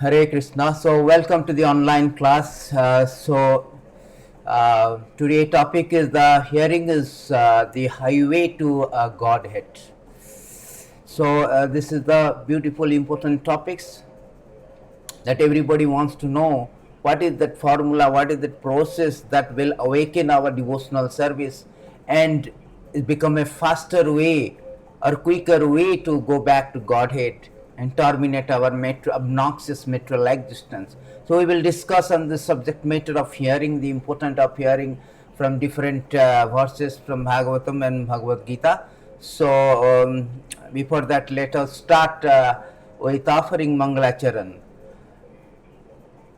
Hare Krishna. So welcome to the online class. Today topic is the hearing is the highway to Godhead. This is the beautiful important topics that everybody wants to know. What is that formula? What is that process that will awaken our devotional service and it become a faster way or quicker way to go back to Godhead and terminate our obnoxious material existence. So we will discuss on the subject matter of hearing, the importance of hearing from different verses from Bhagavatam and Bhagavad Gita. Before that, let us start with offering Mangalacharan.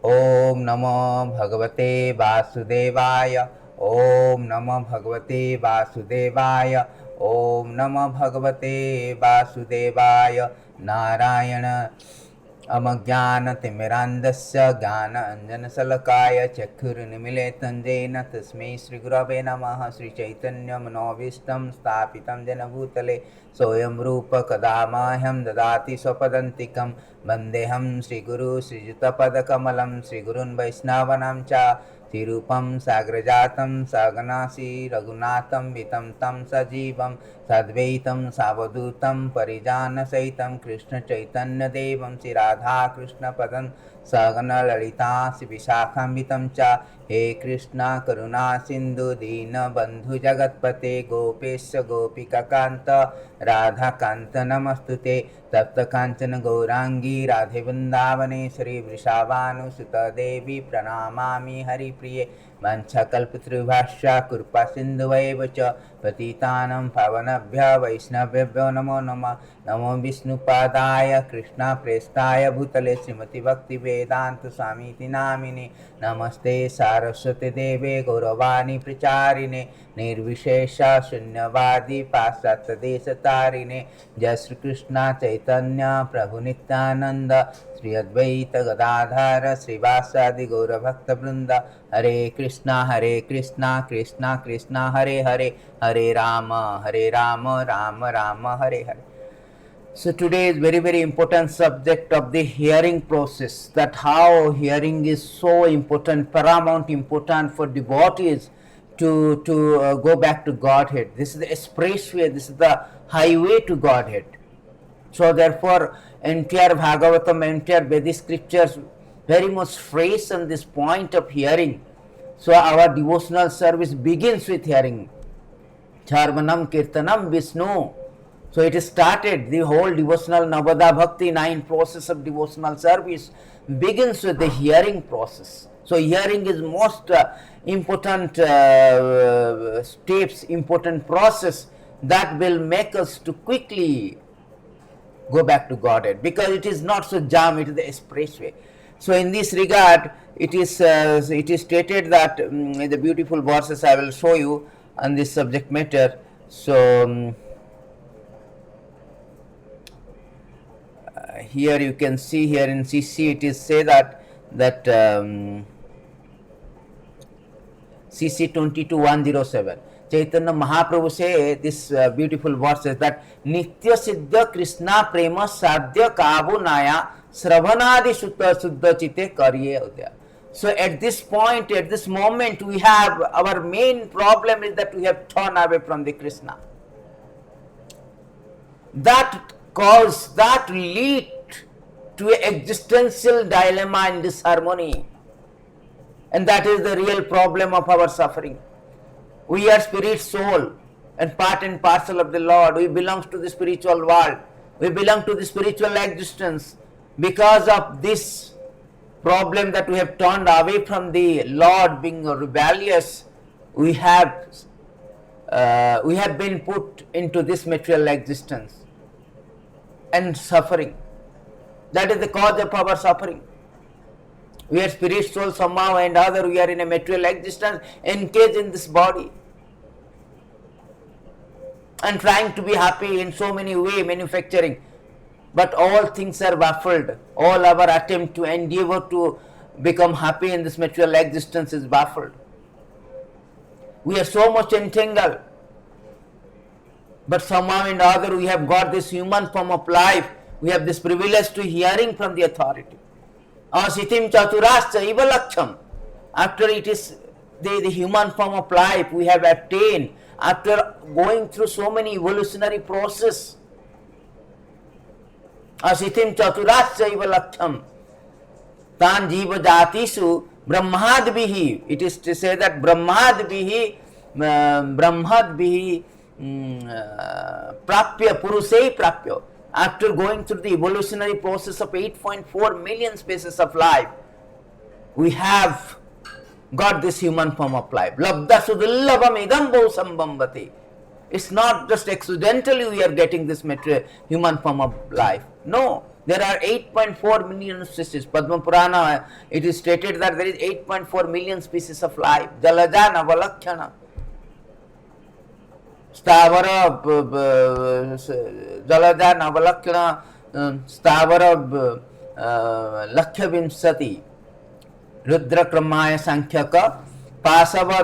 ओम नमो भगवते वासुदेवाय। ओम नमो भगवते वासुदेवाय। ओम नमो भगवते वासुदेवाय। नारायण अमज्ञानतिमिरान्धस्य ज्ञानाञ्जनशलाकया चक्षुरुन्मीलितं येन तस्मै श्रीगुरवे नमः। श्रीचैतन्यमनोभीष्टं स्थापितं येन भूतले स्वयं रूप कदा मह्यं ददाति स्वपदान्तिकं। वन्देऽहं श्रीगुरु श्रीयुतपदकमलं श्रीगुरून् वैष्णवानां च श्रीरूपं साग्रजातं सगनासि रघुनाथं वितं तं सजीवं सद्वैतं सावधूतं परिजानसहितं कृष्णचैतन्यदेवं श्रीराधाकृष्णपदं सगनललिता श्रीविशाखान्वितं च। हे कृष्णा करुणा सिन्धु दीनबन्धु जगत्पते गोपेश गोपिकान्त राधाकान्त नमस्तुते। तप्तकाञ्चन गौराङ्गी राधे वृन्दावनेश्वरी वृषभानुसुते देवी प्रणमामि हरिप्रिये। वंशकल्पतरुभ्यश्च कृपा सिन्धुभ्येव च पतितानां पावनेभ्यो वैष्णवेभ्यो नमो नमः। नमो विष्णुपादाय कृष्णप्रेष्ठाय भूतले श्रीमति भक्तिवेदान्त स्वामीति नामिने। नमस्ते सारस्वती देवे गौरवाणी प्रचारिणे निर्विशेष शून्यवादी पाश्चात्यदेशतारिणे। जय श्री कृष्ण चैतन्य प्रभु नित्यानंद श्री अद्वैत गदाधर श्रीवासादि गौरभक्तवृंद। हरे Krishna Krishna Krishna Hare Hare Hare Ram Ram Ram Hare Hare. So today is very important subject of the hearing process, that how hearing is so important, paramount important for devotees to go back to Godhead. This is the expressway, this is the highway to Godhead. So therefore entire Bhagavatam, entire Vedic scriptures very much phrase on this point of hearing. So our devotional service begins with hearing. Charvanam Kirtanam Vishnu. So it is started, the whole devotional Navada Bhakti, 9 process of devotional service begins with the hearing process. So hearing is most important steps, important process that will make us to quickly go back to Godhead, because it is not so jam, it is the expressway. So in this regard, it is stated that in the beautiful verses I will show you on this subject matter. So here you can see, here in CC it is say that CC 22:107 Chaitanya Mahaprabhu say this beautiful verses that Nitya Siddha Krishna Prema Sadhya Kabu Naya Sravanadi Sutta Suddha Chite Karye Udya. So at this point, at this moment, we have our main problem is that we have turned away from the Krishna. That cause, that lead to an existential dilemma and disharmony, and that is the real problem of our suffering. We are spirit soul and part and parcel of the Lord. We belong to the spiritual world. We belong to the spiritual existence. Because of this problem that we have turned away from the Lord, being rebellious, we have been put into this material existence and suffering. That is the cause of our suffering. We are spirit, soul, somehow and other, we are in a material existence, encaged in this body, and trying to be happy in so many ways, manufacturing. But all things are baffled. All our attempt to endeavor to become happy in this material existence is baffled. We are so much entangled. But somehow and other we have got this human form of life. We have this privilege to hearing from the authority. Asitim chaturascha iva laksham. After it is the human form of life we have attained, after going through so many evolutionary process, asitim chaturascha iva laksham tan jiva jatisu brahmadbihi. It is to say that brahmadbihi prapya purusei prapya. After going through the evolutionary process of 8.4 million species of life, we have got this human form of life. Labda sudillabam idambo sambambati. It's not just accidentally we are getting this material human form of life. No, there are 8.4 million species. Padma Purana, it is stated that there is 8.4 million species of life. Jalaja navalakshana. Stavara Jalaja navalakshana Stavara Lakshya Vimsati Rudra Kramaya Sankhyaka Pasava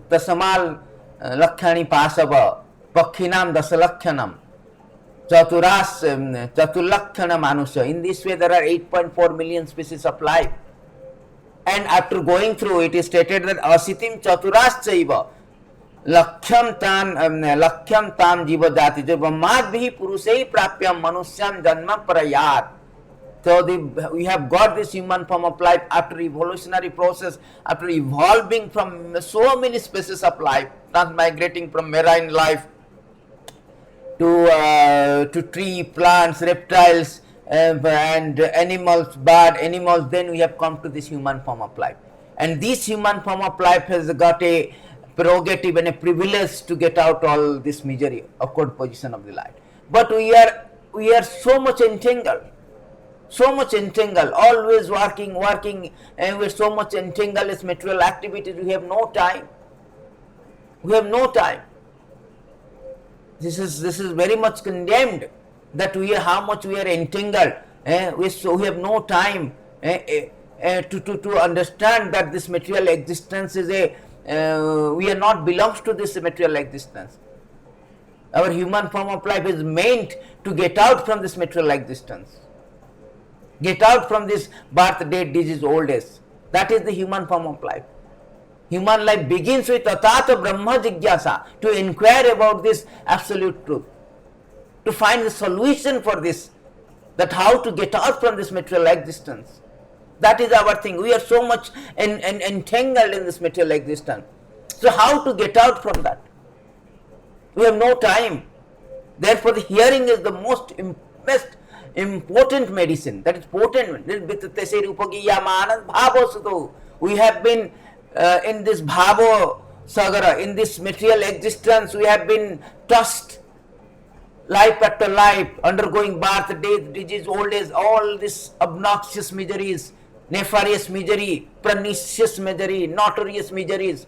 Dasamal Lakshani Pasava Pakhinam Dasalakhanam Chaturas Chatulakshana Manusha. In this way there are 8.4 million species of life. And after going through, it is stated that Asitim Chaturascha Lakhyam tam jiva jati brahmadbhi purusei prapyam manusyam janma prayat. So we have got this human form of life after evolutionary process, after evolving from so many species of life, transmigrating from marine life to tree, plants, reptiles, and animals, bird, animals. Then we have come to this human form of life, and this human form of life has got a prerogative and a privilege to get out all this misery, awkward position of the life. But we are so much entangled, always working, and we are so much entangled with material activities. We have no time. This is very much condemned, that how much we are entangled. We have no time to understand that this material existence is we are not belongs to this material existence. Our human form of life is meant to get out from this material existence, get out from this birth, death, disease, old age. That is the human form of life. Human life begins with atata brahma jigyasa, to inquire about this absolute truth, to find the solution for this, that how to get out from this material existence. That is our thing. We are so much entangled in this material existence. So how to get out from that? We have no time. Therefore the hearing is the most important medicine. That is potent. We have been in this bhavo sagara, in this material existence, we have been tossed life after life, undergoing birth, death, disease, old age, all this obnoxious miseries, nefarious misery, pernicious misery, notorious miseries.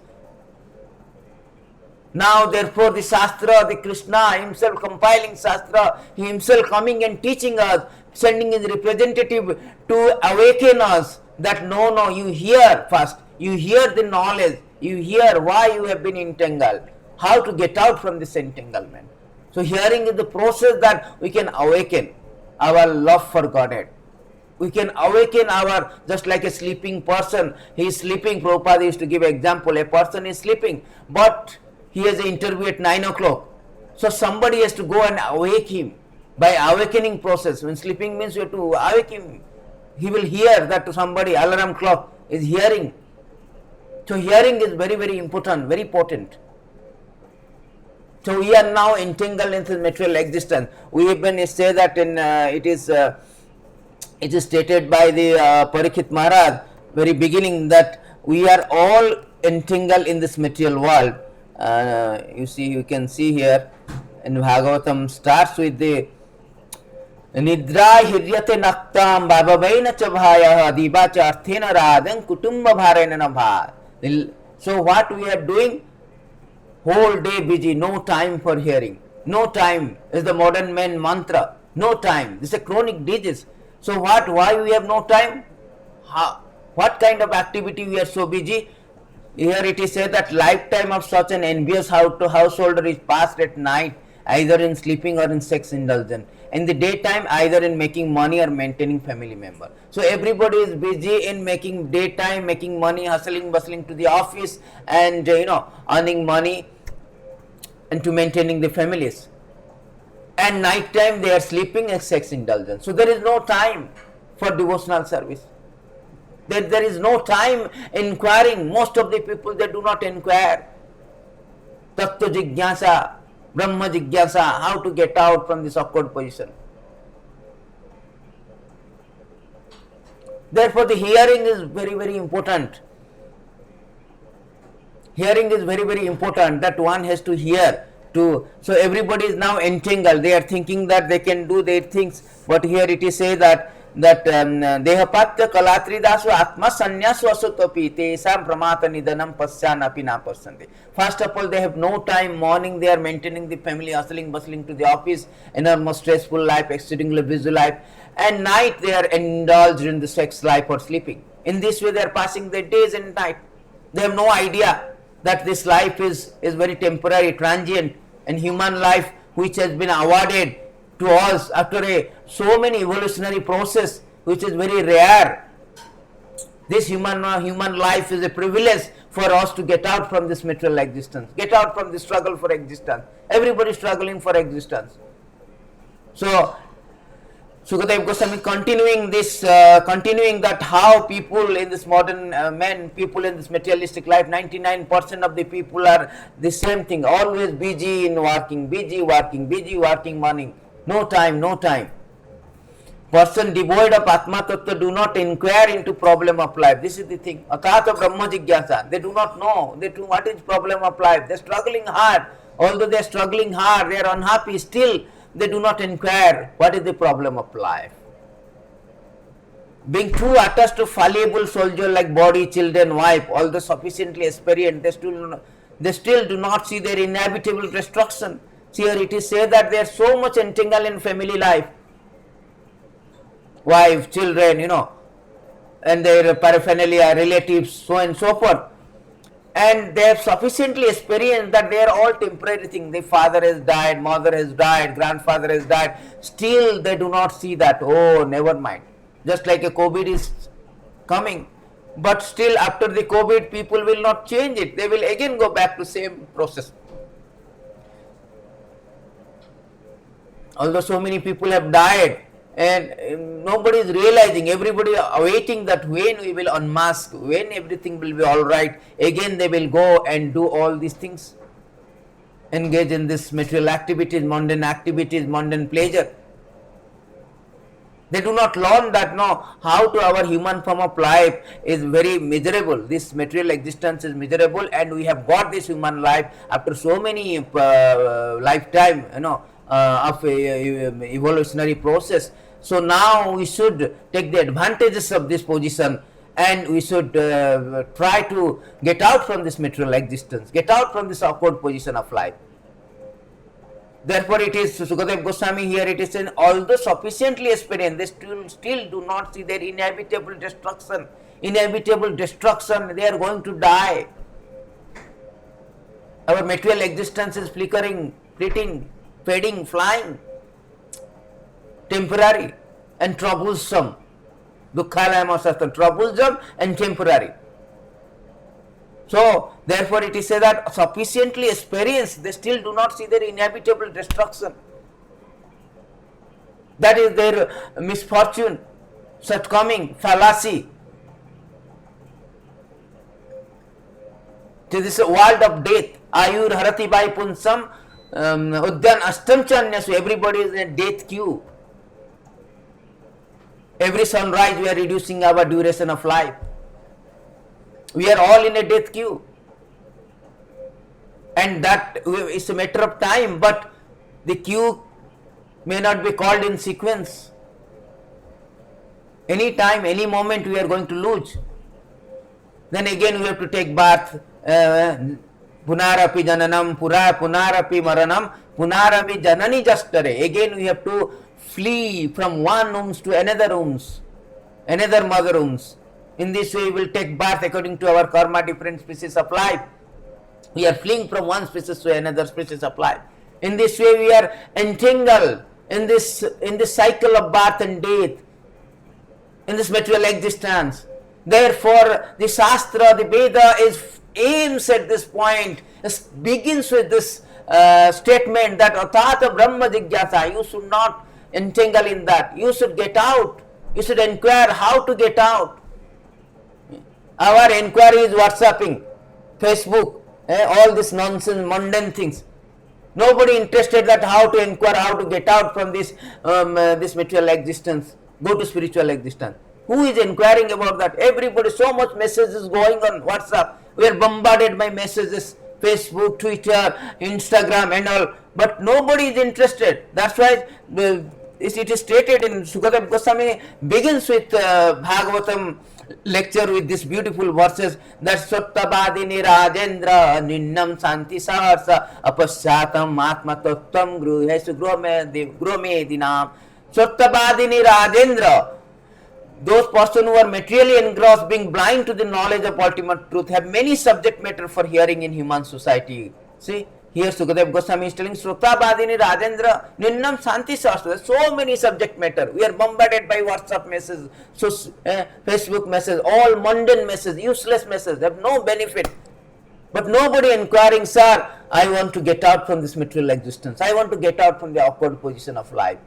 Now therefore the Shastra, the Krishna himself compiling Shastra, he himself coming and teaching us, sending his representative to awaken us, that no, you hear first, you hear the knowledge, you hear why you have been entangled, how to get out from this entanglement. So hearing is the process that we can awaken our love for Godhead. We can awaken our, just like a sleeping person, he is sleeping. Prabhupada used to give an example, a person is sleeping, but he has an interview at 9 o'clock. So somebody has to go and awake him by awakening process. When sleeping means you have to awake him. He will hear that somebody, alarm clock is hearing. So hearing is very, very important, very potent. So we are now entangled in this material existence. We even say that in it is stated by the Parikshit Maharaj very beginning, that we are all entangled in this material world. You can see here in Bhagavatam starts with the Nidra hiryate naktam bhavavaina cha bhaya adiba cha arthena radhan kutumba bharena nabha. So what we are doing? Whole day busy, no time for hearing. No time is the modern man mantra. No time. This is a chronic disease. So why we have no time? What kind of activity we are so busy? Here it is said that lifetime of such an envious householder is passed at night, either in sleeping or in sex indulgence. in the daytime either in making money or maintaining family member. So everybody is busy in making daytime, making money, hustling, bustling to the office, and earning money and to maintaining the families. And night time they are sleeping and sex indulgence. So there is no time for devotional service. There is no time inquiring. Most of the people, they do not inquire. Tattva jigyasa, Brahma jigyasa, how to get out from this awkward position. Therefore, the hearing is very, very important. Hearing is very, very important, that one has to hear. So everybody is now entangled. They are thinking that they can do their things, but here it is said that dehapatya kalatri dasu atma sanyasu asutapi tesam pramata nidanam pasyanapi na pasante. First of all, they have no time. Morning they are maintaining the family, hustling, bustling to the office, enormous stressful life, exceedingly busy life, and night they are indulged in the sex life or sleeping. In this way they are passing their days and night. They have no idea that this life is very temporary, transient, and human life, which has been awarded to us after so many evolutionary process, which is very rare. This human life is a privilege for us to get out from this material existence, get out from the struggle for existence. Everybody is struggling for existence. So Sukadeva Goswami continuing that how people in this modern people in this materialistic life, 99% of the people are the same thing, always busy in working, busy working, morning, no time. Person devoid of Atma Tattva do not inquire into problem of life. This is the thing. Atata Brahma Jigyasa. They do not know what is problem of life. They are struggling hard. Although they are struggling hard, they are unhappy, still they do not inquire what is the problem of life. Being too attached to fallible soldier like body, children, wife, although sufficiently experienced, they still do not see their inevitable destruction. See, here it is said that they are so much entangled in family life, wife, children, and their paraphernalia, relatives, so on and so forth. And they have sufficiently experienced that they are all temporary things. The father has died, mother has died, grandfather has died. Still they do not see that, oh, never mind. Just like a COVID is coming. But still after the COVID, people will not change it. They will again go back to same process. Although so many people have died, and nobody is realizing, everybody awaiting that when we will unmask, when everything will be all right, again they will go and do all these things, engage in this material activities, mundane pleasure. They do not learn that how to our human form of life is very miserable. This material existence is miserable, and we have got this human life after so many lifetime, of evolutionary process. So now we should take the advantages of this position, and we should try to get out from this material existence, get out from this awkward position of life. Therefore, it is Sukadeva Goswami here. It is saying, although sufficiently experienced, they still do not see their inevitable destruction. They are going to die. Our material existence is flickering, fleeting, fading, flying, temporary and troublesome. Dukkhalayama Sastra, troublesome and temporary. So, therefore it is said that sufficiently experienced, they still do not see their inevitable destruction. That is their misfortune, shortcoming, fallacy. To this world of death, Ayur Harati Bai Punsam, Udyan Ashtam Chanyasu, everybody is in a death queue. Every sunrise we are reducing our duration of life. We are all in a death queue. And that is a matter of time, but the queue may not be called in sequence. Any time, any moment we are going to lose. Then again we have to take birth. Punarapi jananam, punarapi maranam, punarapi janani justare. Again we have to flee from one wombs to another wombs, another mother wombs. In this way we will take birth according to our karma, different species of life. We are fleeing from one species to another species of life. In this way we are entangled in this cycle of birth and death, in this material existence. Therefore, the Shastra, the Veda aims at this point, begins with this statement that Atata Brahma Jigyasa, you should not entangle in that. You should get out. You should inquire how to get out. Our inquiry is WhatsApping, Facebook, all this nonsense, mundane things. Nobody interested that how to inquire, how to get out from this this material existence, go to spiritual existence. Who is inquiring about that? Everybody, so much messages going on WhatsApp. We are bombarded by messages, Facebook, Twitter, Instagram and all. But nobody is interested. That's why it is stated in Sukadeva Goswami begins with Bhagavatam lecture with these beautiful verses that Sattabadini Rajendra Ninnam Santi Saharsa Apasyatam Atma Tattvam Gruhesu Grome Dinam. Sattabadini Rajendra, those persons who are materially engrossed, being blind to the knowledge of ultimate truth, have many subject matter for hearing in human society. See, here Sukadeva Goswami is telling Srotabadini Rajendra Ninnam Santi Sastra. So many subject matter. We are bombarded by WhatsApp messages, Facebook messages, all mundane messages, useless messages, have no benefit. But nobody inquiring, sir, I want to get out from this material existence. I want to get out from the awkward position of life.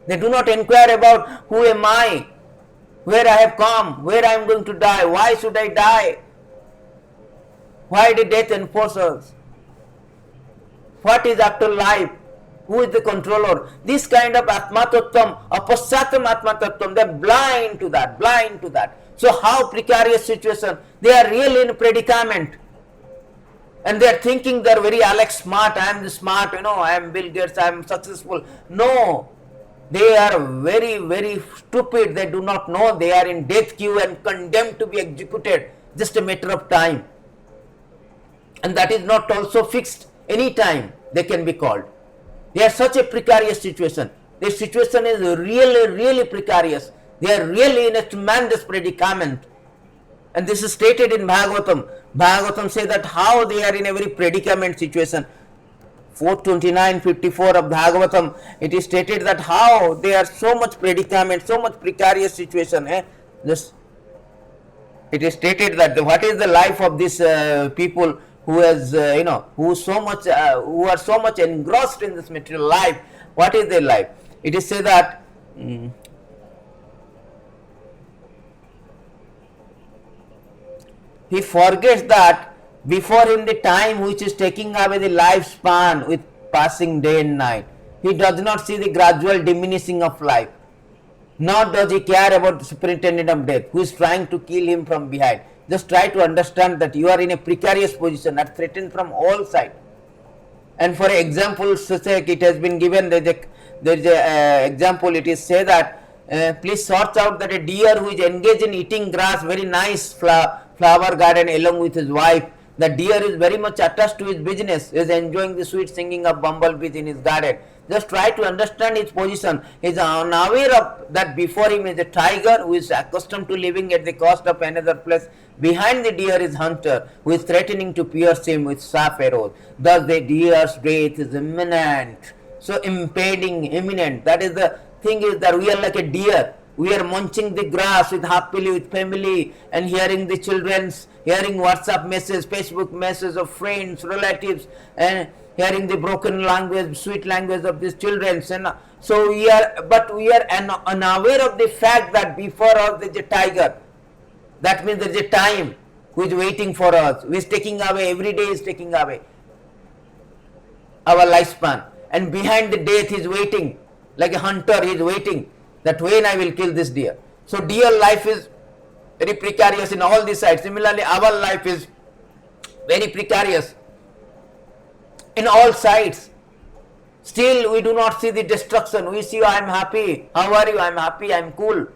They do not inquire about who am I, where I have come, where I am going to die, why should I die, why did death enforce us, what is after life, who is the controller. This kind of Atma Tattvam, Apasyatam Atma Tattvam, they are blind to that, blind to that. So how precarious situation, they are really in a predicament. And they are thinking they are very Alex smart, I am the smart, I am Bill Gates, I am successful. No. They are very, very stupid. They do not know they are in death queue and condemned to be executed. Just a matter of time. And that is not also fixed. Any time they can be called. They are such a precarious situation. Their situation is really, really precarious. They are really in a tremendous predicament. And this is stated in Bhagavatam. Bhagavatam says that how they are in a very predicament situation. 429-54 of Bhagavatam, it is stated that how they are so much predicament, so much precarious situation. It is stated that what is the life of these people who has, who are so much engrossed in this material life. What is their life? It is said that he forgets that before him the time which is taking away the lifespan with passing day and night. He does not see the gradual diminishing of life. Nor does he care about the superintendent of death who is trying to kill him from behind. Just try to understand that you are in a precarious position, are threatened from all sides. And for example's sake, it has been given, there is a example, it is said that please sort out that a deer who is engaged in eating grass, very nice flower garden along with his wife. The deer is very much attached to his business, is enjoying the sweet singing of bumblebees in his garden. Just try to understand his position. He is unaware of that before him is a tiger who is accustomed to living at the cost of another place. Behind the deer is hunter who is threatening to pierce him with sharp arrows. Thus the deer's death is imminent. So impending, imminent. That is the thing, is that we are like a deer. We are munching the grass with happily with family and hearing the children's, hearing WhatsApp messages, Facebook messages of friends, relatives, and hearing the broken language, sweet language of these children. And so we are unaware of the fact that before us there is a tiger. That means there is a time who is waiting for us, who is taking away, every day is taking away our lifespan. And behind the death he is waiting, like a hunter he is waiting, that when I will kill this deer. So deer life is very precarious in all these sides. Similarly, our life is very precarious in all sides. Still we do not see the destruction. We see, I am happy. How are you? I am happy. I am cool.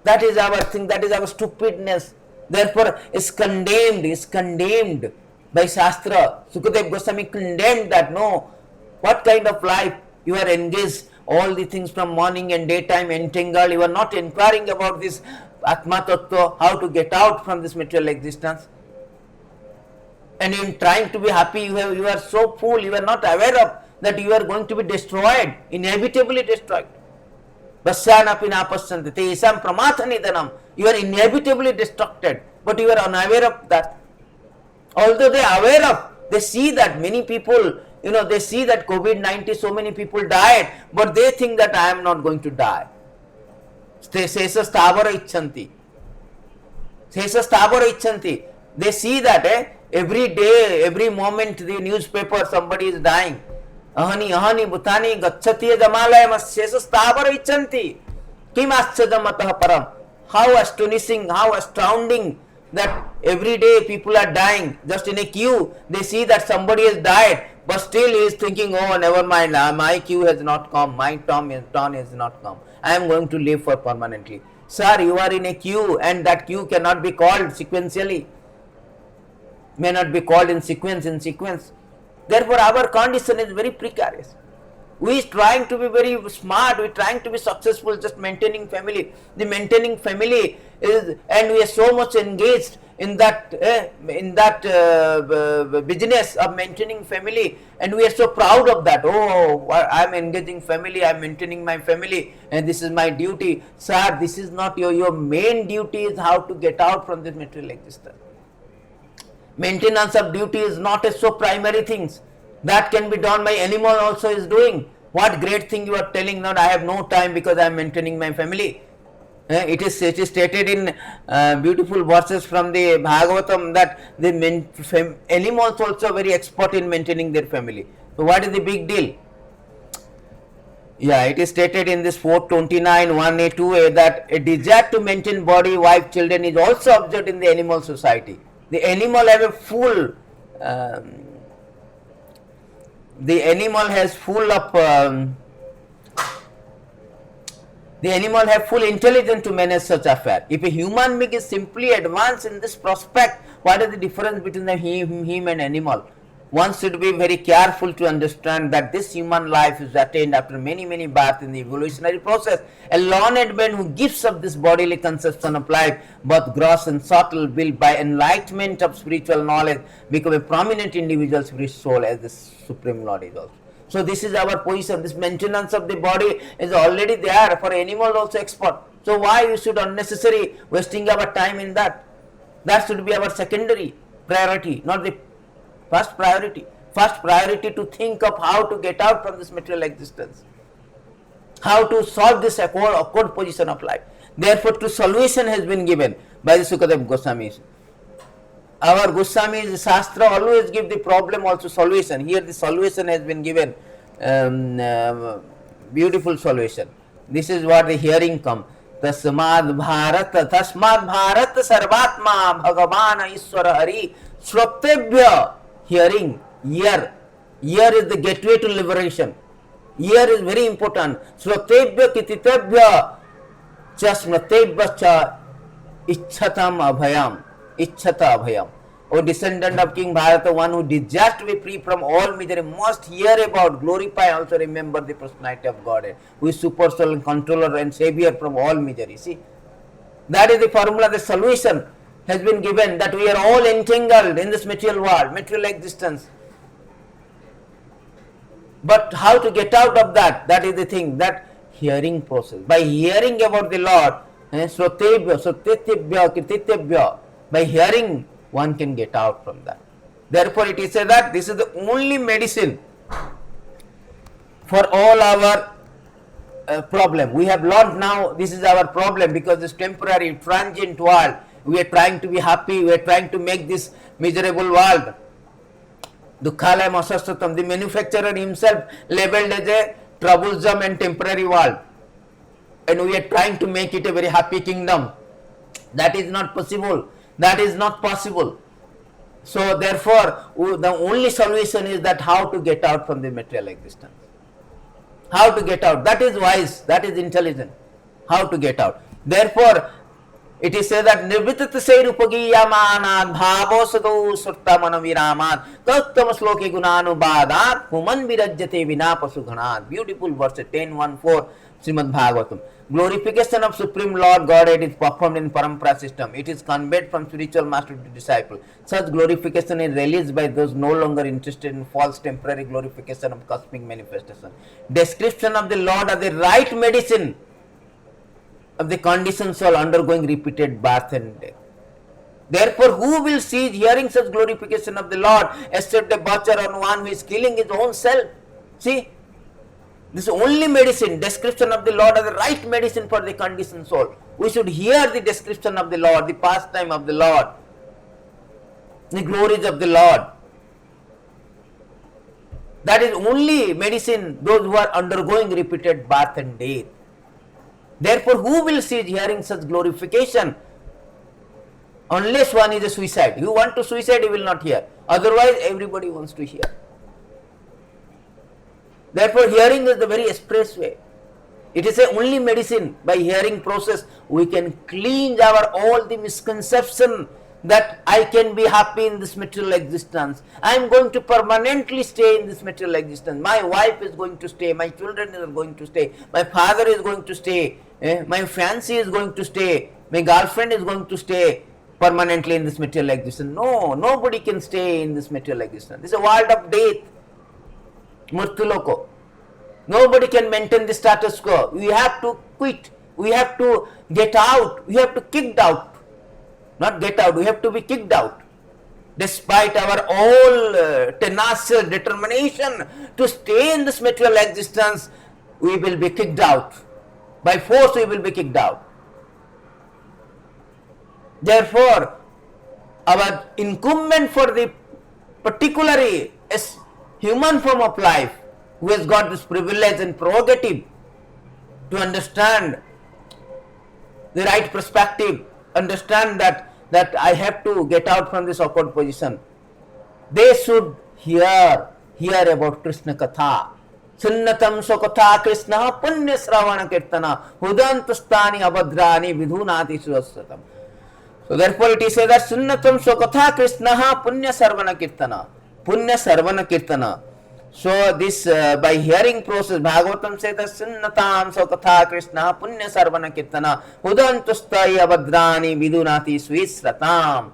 That is our thing. That is our stupidness. Therefore, is condemned by Shastra. Sukadeva Goswami condemned that. No, what kind of life you are engaged? All the things from morning and daytime entangled. You are not inquiring about this Atma Tattva, how to get out from this material existence. And in trying to be happy, you are so full, you are not aware of that you are going to be destroyed, inevitably destroyed. Vasyanappi napasyanti tesam pramatha nidanam. You are inevitably destructed, but you are unaware of that. Although they are aware of, they see that many people, they see that COVID-19, so many people died, but they think that I am not going to die. Sesa stavara icchanti. Sesa stavara icchanti. They see that every day, every moment, the newspaper, somebody is dying. Ahani, ahani, bhutani, gacchati jamalayam sesa stavara icchanti. Kim aschadam atah param. How astonishing, how astounding that every day people are dying. Just in a queue, they see that somebody has died, but still he is thinking, oh, never mind, my queue has not come, my turn has not come. I am going to live for permanently. Sir, you are in a queue and that queue cannot be called sequentially. May not be called in sequence. Therefore, our condition is very precarious. We is trying to be very smart, we are trying to be successful, just maintaining family. The maintaining family is, and we are so much engaged in that business of maintaining family, and we are so proud of that. Oh, I am engaging family, I am maintaining my family, and this is my duty. Sir, this is not your main duty. Is how to get out from this material existence. Maintenance of duty is not a so primary things. That can be done by animal also is doing. What great thing you are telling, not I have no time because I am maintaining my family. It is stated in beautiful verses from the Bhagavatam that the animals also very expert in maintaining their family. So what is the big deal? Yeah, it is stated in this 429 1a 2a that a desire to maintain body, wife, children is also observed in the animal society. The animal have a full the animal has full of the animal have full intelligence to manage such affair. If a human being is simply advanced in this prospect, what is the difference between him and animal? One should be very careful to understand that this human life is attained after many births in the evolutionary process. A learned man who gives up this bodily conception of life, both gross and subtle, will by enlightenment of spiritual knowledge become a prominent individual spirit soul as the Supreme Lord is also. So this is our position. This maintenance of the body is already there for animal also expert. So why you should unnecessary wasting our time in that? That should be our secondary priority, not the first priority. First priority to think of how to get out from this material existence, how to solve this awkward position of life. Therefore, to solution has been given by the Sukadeva Goswami. Our Goswami's Shastra always give the problem also solution. Here the solution has been given, beautiful solution. This is what the hearing come. Tasmad Bharat Sarvatma Bhagavan Ishwara Hari Shrotebhya. Hearing, ear is the gateway to liberation. Ear is very important. Shrotebhya kititebhya chasmratebhya cha ichchatam abhayam. Ichchata abhayam. O descendant of King Bharata, one who desires to be free from all misery, must hear about, glorify, also remember the personality of God, who is super soul and controller and savior from all misery. See, that is the formula, the solution has been given, that we are all entangled in this material world, material existence. But how to get out of that? That is the thing, that hearing process. By hearing about the Lord, Srotebhya, Srotebhya, Kirtitebhya, by hearing, one can get out from that. Therefore, it is said that this is the only medicine for all our problem. We have learned now this is our problem, because this temporary, transient world, we are trying to be happy, we are trying to make this miserable world Dukkhalayam Asasthatam. The manufacturer himself labeled as a troublesome and temporary world, and we are trying to make it a very happy kingdom. That is not possible. That is not possible. So therefore, the only solution is that how to get out from the material existence. How to get out. That is wise. That is intelligent. How to get out. Therefore, it is said that nirvitat se rupagiyamanad bhavo sado surtamana viramad tattam sloke gunanu badat human virajyate vinapasughanad. Beautiful verse 10:1-4. Srimad Bhagavatam. Glorification of Supreme Lord Godhead is performed in Parampara system. It is conveyed from spiritual master to disciple. Such glorification is released by those no longer interested in false temporary glorification of cosmic manifestation. Description of the Lord as the right medicine of the conditioned soul undergoing repeated birth and death. Therefore, who will cease hearing such glorification of the Lord except a butcher or one who is killing his own self? See, this is only medicine, description of the Lord as the right medicine for the conditioned soul. We should hear the description of the Lord, the pastime of the Lord, the glories of the Lord. That is only medicine, those who are undergoing repeated birth and death. Therefore, who will cease hearing such glorification? Unless one is a suicide. You want to suicide, you will not hear. Otherwise, everybody wants to hear. Therefore, hearing is the very express way. It is a only medicine. By hearing process, we can cleanse our all the misconception that I can be happy in this material existence. I am going to permanently stay in this material existence. My wife is going to stay. My children are going to stay. My father is going to stay. My fiancé is going to stay. My girlfriend is going to stay permanently in this material existence. No, nobody can stay in this material existence. This is a world of death. Murtuloko. Nobody can maintain the status quo. We have to quit. We have to get out. We have to kicked out. Not get out. We have to be kicked out. Despite our all tenacious determination to stay in this material existence, we will be kicked out. By force, we will be kicked out. Therefore, our incumbent for the particularly human form of life, who has got this privilege and prerogative to understand the right perspective, understand that I have to get out from this awkward position, they should hear about Krishna Katha. Sunnatam Sokatha Krishna Punya Sravana Kirtana Hudantastani Abhadrani Vidhunati Suvasatam. So therefore it is said that Sunnatam Sokatha Krishna Punya Sarvana Kirtana. Punya Sarvana Kirtana. So this by hearing process, Bhagavatam says that Sunnatam Sokatha Krishna Punya Sarvana Kirtana Hudantastani Abhadrani Vidhunati Suvasatam.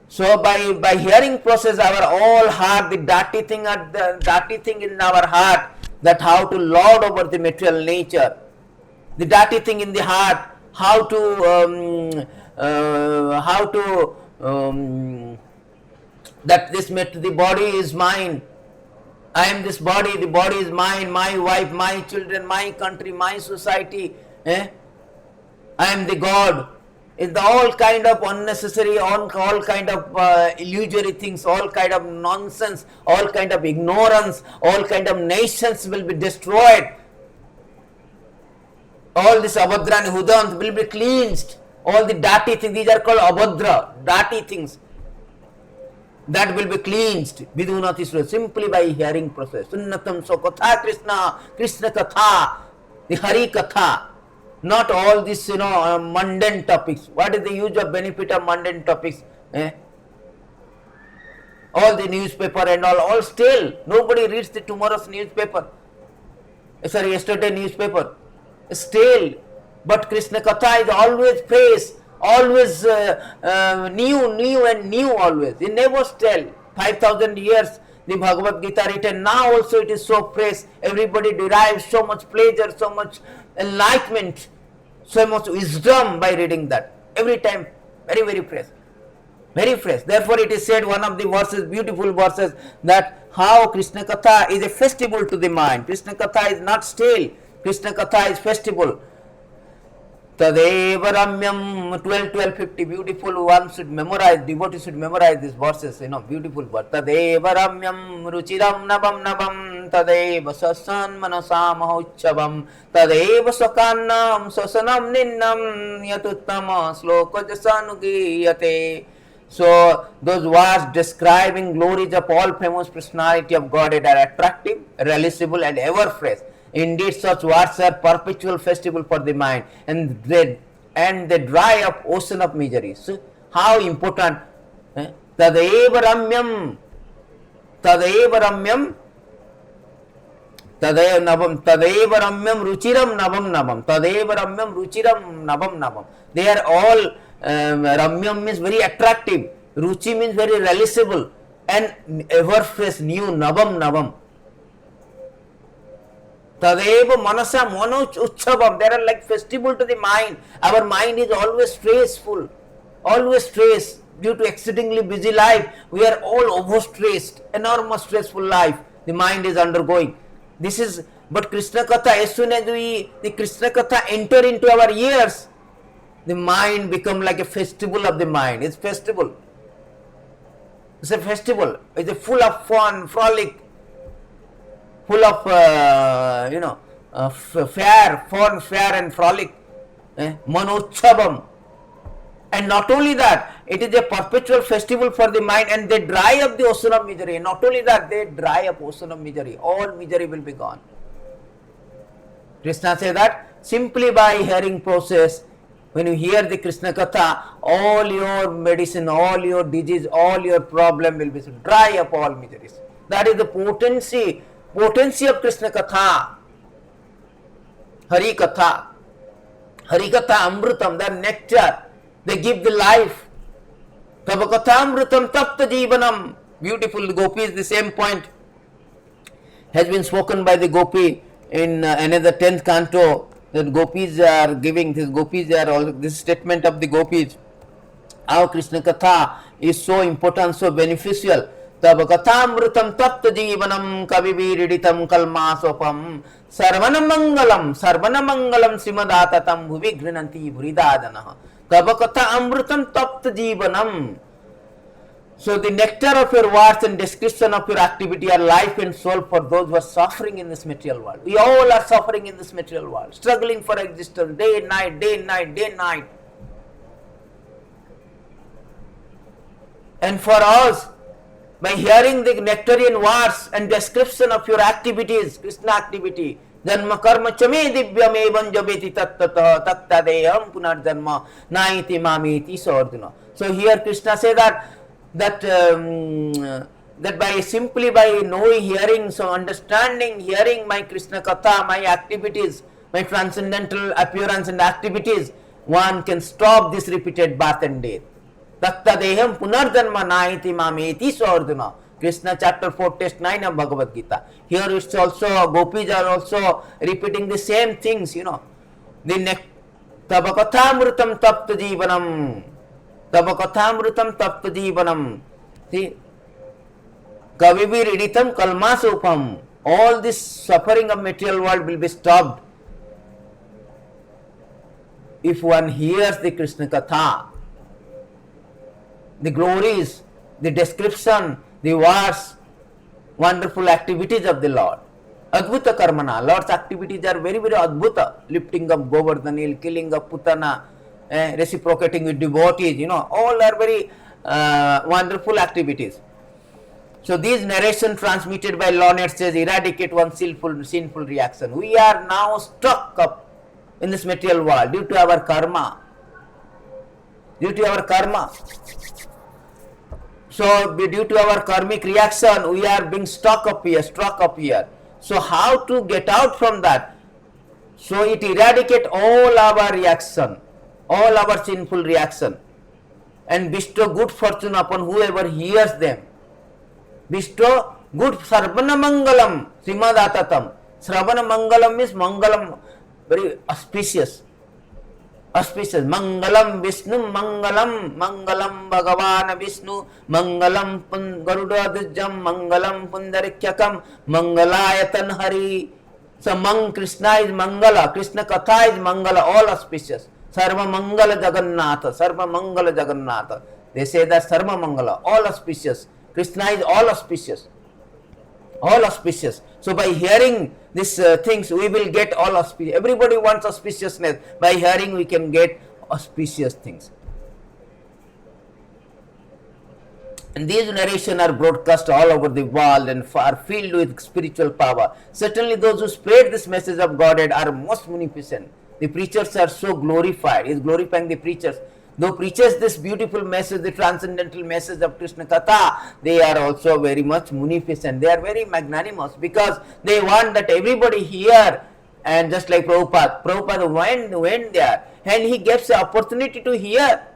So by hearing process, our all heart, the dirty thing in our heart, that how to lord over the material nature, the dirty thing in the heart, how to that the body is mine. I am this body, the body is mine, my wife, my children, my country, my society. I am the God. It's all kind of unnecessary, all kind of illusory things, all kind of nonsense, all kind of ignorance, all kind of nations will be destroyed. All this abhadrani hudant will be cleansed. All the dirty things, these are called abhadra, dirty things. That will be cleansed. Vidhunati Sura, simply by hearing process. Sunnatam Sokatha Krishna, Krishna Katha, the Hari Katha. Not all this, mundane topics. What is the use of benefit of mundane topics? All the newspaper and all stale. Nobody reads the tomorrow's newspaper. Sorry, yesterday newspaper. Stale. But Krishna Katha is always fresh, always new and new always. It never stale. 5,000 years the Bhagavad Gita written. Now also it is so fresh. Everybody derives so much pleasure, so much enlightenment, so much wisdom by reading that. Every time, very, very fresh. Very fresh. Therefore it is said, one of the verses, beautiful verses, that how Krishna Katha is a festival to the mind. Krishna Katha is not stale. Krishna Katha is festival. Tadeva Ramyam 12:50, beautiful. One should memorize, devotees should memorize these verses, beautiful verse. Tadeva Ramyam Ruchiram Nabam Nabam Tadeva Sasan Manasam Uchavam Tadeva Sakannam Sasanam Ninnam Yatuttama Sloka Jasanugiyate. So those words describing glories of all famous personality of Godhead are attractive, realizable and ever fresh. Indeed, such words are perpetual festival for the mind, and they dry up ocean of misery. So how important? Tadeva Ramyam Tadeva ramyam ruchiram navam navam. Tadeva ramyam ruchiram navam navam. They are all, ramyam means very attractive, ruchi means very relisable, and ever fresh, new, navam navam. Tadeva manasa mano utshavam. They are like festival to the mind. Our mind is always stressful, always stressed due to exceedingly busy life. We are all overstressed, enormous stressful life the mind is undergoing. This is, but Krishna Katha, as soon as the Krishna Katha enter into our ears, the mind become like a festival of the mind. It's festival. It's a festival. It's a full of fun, frolic, full of fair, fun, fair and frolic. Manochabam. And not only that, it is a perpetual festival for the mind, and they dry up the ocean of misery. Not only that, they dry up ocean of misery. All misery will be gone. Krishna says that simply by hearing process, when you hear the Krishna Katha, all your medicine, all your disease, all your problem will be dry up all miseries. That is the potency of Krishna Katha. Hari Katha. Hari Katha Amrutam, the nectar. They give the life. Tava Kathamrutam Tapta Jivanam. Beautiful gopis, the same point has been spoken by the gopi in another 10th canto. That gopis are giving, this statement of the gopis. How Krishna Katha is so important, so beneficial. Tava Kathamrutam Tapta Jivanam Kaviviriditam Kalmasopam Sarvanamangalam Srimadatatam Bhuvigrinanti Bhuridadanaha. Tavakatha amrutam tapta jivanam. So the nectar of your words and description of your activity are life and soul for those who are suffering in this material world. We all are suffering in this material world, struggling for existence, day and night, day and night, day and night. And for us, by hearing the nectarian words and description of your activities, Krishna activity, Janma karma chame divyam evam jabeti tattata tattadeyam punarjanma naiti mamiti sorduna. So here Krishna says that by simply by knowing, hearing, so understanding, hearing my Krishna Katha, my activities, my transcendental appearance and activities, one can stop this repeated birth and death. Tattadeyam punarjanma naiti mamiti sorduna. Krishna chapter 4 text 9 of Bhagavad Gita. Here it's also, gopis are also repeating the same things, The Tabakathamrutam tapta jivanam. Tabakathamrutam tapta jivanam. See, Kaviviriditam kalmasupam. All this suffering of material world will be stopped if one hears the Krishna Katha. The glories, the description, the words, wonderful activities of the Lord. Adbhuta karmana. Lord's activities are very, very adbhuta. Lifting up Govardhan hill, killing of Putana, reciprocating with devotees, all are very wonderful activities. So these narration transmitted by Lord says eradicate one sinful reaction. We are now stuck up in this material world due to our karma. So due to our karmic reaction, we are being stuck up here. So how to get out from that? So it eradicate all our reaction, all our sinful reaction, and bestow good fortune upon whoever hears them. Bestow good Sarvana Mangalam, Srimadatatam. Sravana Mangalam means Mangalam, very auspicious. Mangalam Vishnu, Mangalam Bhagavan Vishnu, Mangalam Garuda Dujjam, Mangalam Pundarikyakam, Mangalayatan Hari. So Krishna is Mangala, Krishna Katha is Mangala, all auspicious. Sarva Mangala Jagannatha. They say that Sarva Mangala, all auspicious. Krishna is all auspicious. So by hearing these things, we will get all auspicious. Everybody wants auspiciousness. By hearing, we can get auspicious things. And these narrations are broadcast all over the world and are filled with spiritual power. Certainly those who spread this message of Godhead are most munificent. The preachers are so glorified. He is glorifying the preachers. though preaches this beautiful message, the transcendental message of Krishna Katha, they are also very much munificent. They are very magnanimous because they want that everybody here, and just like Prabhupada went there and he gets the opportunity to hear.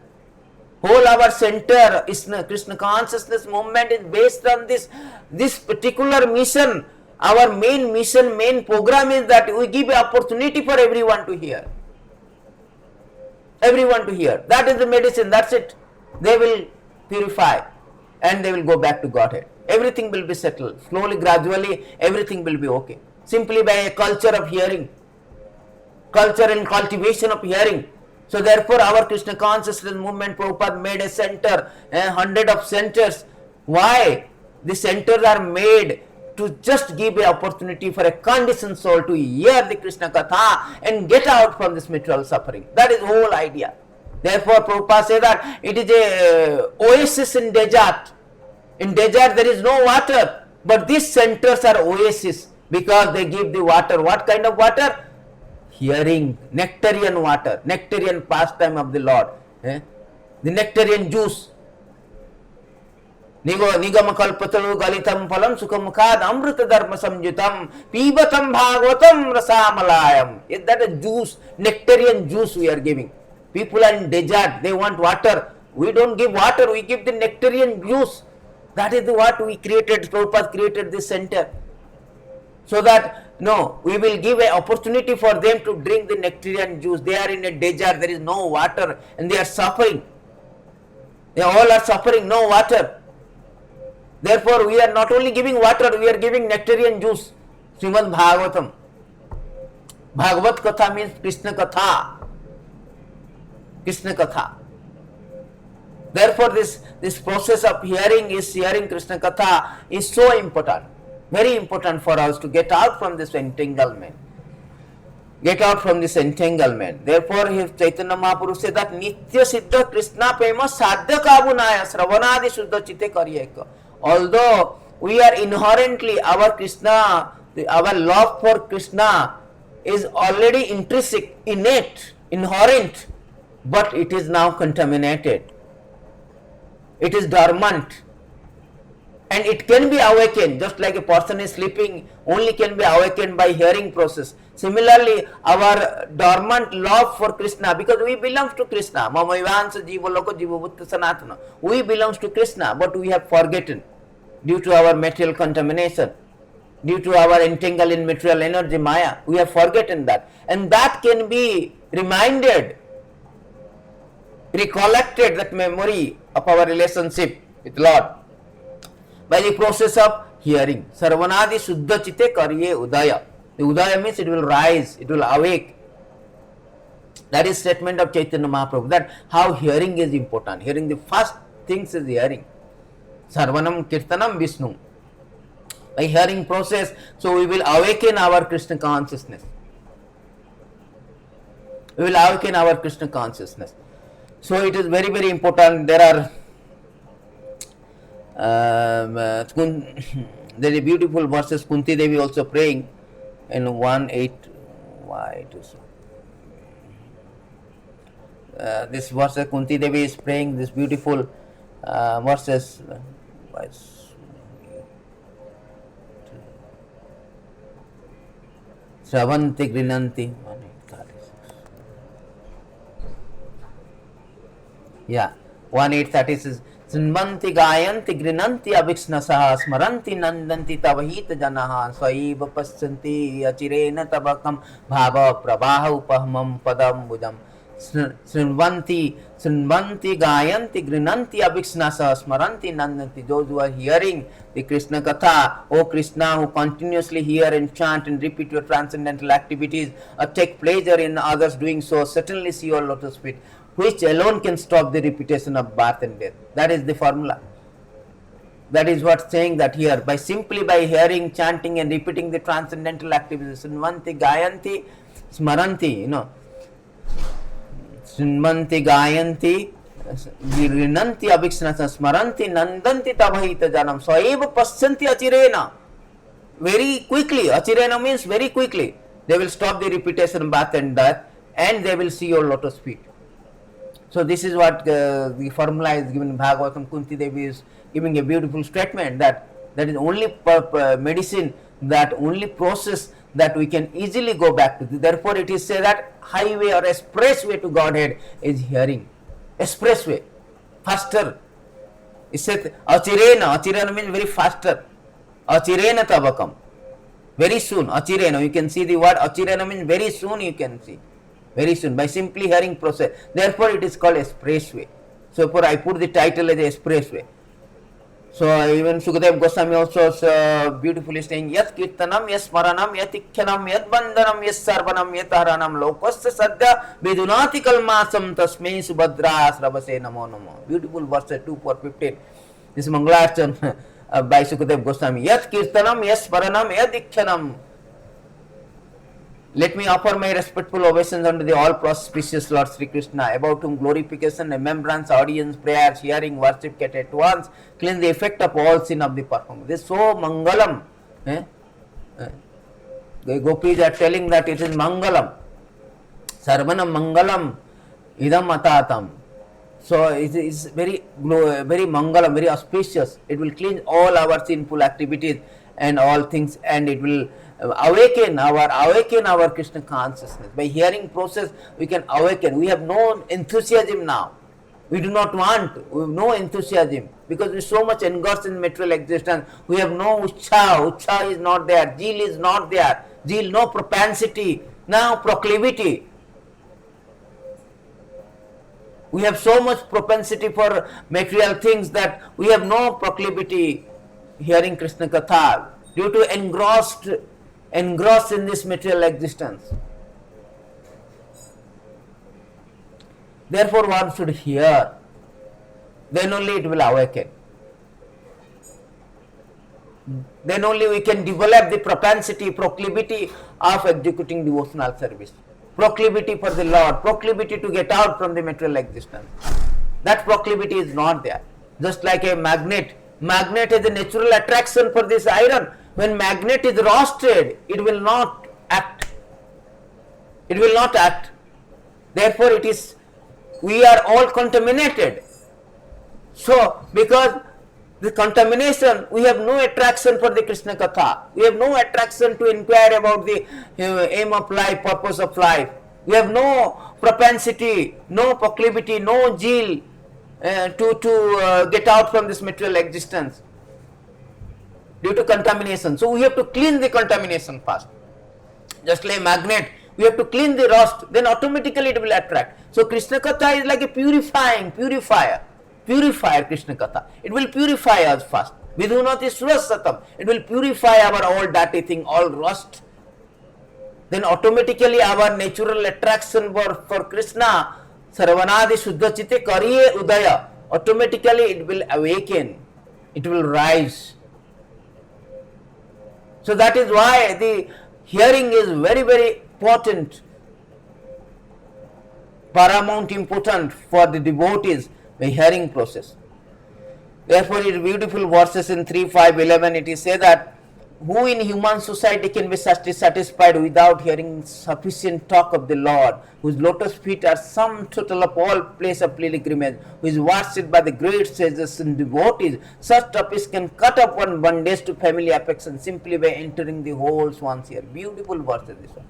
Whole our center, Krishna consciousness movement is based on this particular mission. Our main mission, main program is that we give an opportunity for everyone to hear. Everyone to hear. That is the medicine, that's it. They will purify and they will go back to Godhead. Everything will be settled. Slowly, gradually, everything will be okay. Simply by a culture of hearing. Culture and cultivation of hearing. So therefore our Krishna consciousness movement, Prabhupada made a center, 100 of centers. Why? The centers are made to just give an opportunity for a conditioned soul to hear the Krishna Katha and get out from this material suffering. That is the whole idea. Therefore Prabhupada says that it is a oasis in desert. In desert there is no water, but these centers are oasis because they give the water. What kind of water? Hearing, nectarian water, nectarian pastime of the Lord, the nectarian juice. Nigam kalpatalu galitam phalam sukhamukad amrita dharma samjutam pibatam bhagavatam rasamalayam. That is juice, nectarian juice we are giving. People are in desert, they want water. We don't give water, we give the nectarian juice. That is what we created. Prabhupada created this center. So that we will give an opportunity for them to drink the nectarian juice. They are in a desert, there is no water and they are suffering. They all are suffering, no water. Therefore, we are not only giving water, we are giving nectarian juice. Srimad Bhagavatam. Bhagavat Katha means Krishna Katha. Krishna Katha. Therefore, this process of hearing Krishna Katha is so important. Very important for us to get out from this entanglement. Get out from this entanglement. Therefore, Chaitanya Mahaprabhu said that Nitya Siddha Krishna Prema Sadhya Kabunaya Sravanadi Shuddha Chitte Karyeka. Although we are inherently, our Krishna, our love for Krishna is already intrinsic, innate, inherent, but it is now contaminated. It is dormant. And it can be awakened, just like a person is sleeping, only can be awakened by hearing process. Similarly, our dormant love for Krishna, because we belong to Krishna, Mamaivansa Jivaloko Jivabhutta Sanatana. We belong to Krishna, but we have forgotten due to our material contamination, due to our entangled in material energy, Maya. We have forgotten that. And that can be reminded, recollected, that memory of our relationship with Lord, by the process of hearing. Sarvanadi Shuddha Chitte Karye Udaya. The Udaya means it will rise, it will awake. That is statement of Chaitanya Mahaprabhu, that how hearing is important. Hearing, the first things is hearing. Sarvanam Kirtanam Vishnu. By hearing process, so we will awaken our Krishna consciousness. We will awaken our Krishna consciousness. So it is very, very important. There are there is beautiful verses. Kunti Devi also praying in 1:8. Why it is this verse? Kunti Devi is praying this beautiful verses. Shravanti Grinanti. Yeah, 1:836. Srinvanti gayanti grinanti aviksnasaha smaranti nandanti tavahita janaha swaiva pasyanti achirena tabakam bhava prabaha upahmam padam budam. Srinvanti gayanti grinanti aviksnasaha smaranti nandanti. Those who are hearing the Krishna Katha, O Krishna, who continuously hear and chant and repeat your transcendental activities or take pleasure in others doing so, certainly see your lotus feet, which alone can stop the repetition of birth and death. That is the formula. That is what saying that here, simply by hearing, chanting and repeating the transcendental activities, Srinvanti Gayanti Smaranti, Srinvanti Gayanti Girinanti Abhiksnasa Smaranti Nandanti Tabahita Janam Swaiva Pasyanti Achirena. Very quickly, Achirena means very quickly. They will stop the repetition of birth and death and they will see your lotus feet. So this is what the formula is given in Bhagavatam. Kunti Devi is giving a beautiful statement that that is only medicine, that only process that we can easily go back to. Therefore it is said that highway or expressway to Godhead is hearing. Expressway, faster. It says achirena. Achirena means very faster. Achirena tabakam. Very soon. Achirena. You can see the word achirena means very soon you can see. Very soon by simply hearing process. Therefore it is called expressway. So for I put the title as expressway. So even Sukadeva Goswami also beautifully saying Yat Kirtanam, Yat Smaranam, Yat Ikhyanam, Yat Bandhanam, Yat Sarvanam, Yat Haranam Lokasya Sadhya Vidunati Kalmasam Tasmei Subhadra Sravase Namo Namo. Beautiful verse 2:4-15. This is Mangalarchan by Sukadeva Goswami. Yat Kirtanam, Yat Smaranam, Yat Ikhyanam. Let me offer my respectful obeisance unto the all auspicious Lord Sri Krishna, about whom glorification, remembrance, audience, prayers, hearing, worship get at once, cleanse the effect of all sin of the performer. This is so Mangalam. The gopis are telling that it is Mangalam. Sarvanam Mangalam idam atatam. So it is very Mangalam, very auspicious. It will cleanse all our sinful activities and all things, and it will awaken our Krishna consciousness. By hearing process we can awaken. We have no enthusiasm now. We do not want, we have no enthusiasm because we are so much engrossed in material existence. We have no utsah is not there, zeal is not there, no propensity, now proclivity. We have so much propensity for material things that we have no proclivity hearing Krishna Katha due to engrossed in this material existence. Therefore one should hear, then only it will awaken. Then only we can develop the propensity, proclivity of executing devotional service. Proclivity for the Lord, proclivity to get out from the material existence. That proclivity is not there. Just like a magnet has a natural attraction for this iron. When magnet is roasted, it will not act. It will not act. Therefore we are all contaminated. So because the contamination, we have no attraction for the Krishna Katha. We have no attraction to inquire about the aim of life, purpose of life. We have no propensity, no proclivity, no zeal to get out from this material existence due to contamination. So we have to clean the contamination first. Just like magnet, we have to clean the rust, then automatically it will attract. So Krishna Katha is like a purifier Krishna Katha. It will purify us first. Vidunati Surasatam. It will purify our all dirty thing, all rust. Then automatically our natural attraction for Krishna, Sarvanadi Shuddha Chitte Kariye Udaya, automatically it will awaken, it will rise. So that is why the hearing is very, very important, paramount important for the devotees, the hearing process. Therefore, in beautiful verses in 3, 5, 11, it is said that who in human society can be satisfied without hearing sufficient talk of the Lord, whose lotus feet are sum total of all place of pilgrimage, who is worshipped by the great sages and devotees. Such topics can cut up one bondage to family affection simply by entering the holes once here. Beautiful verses, this one.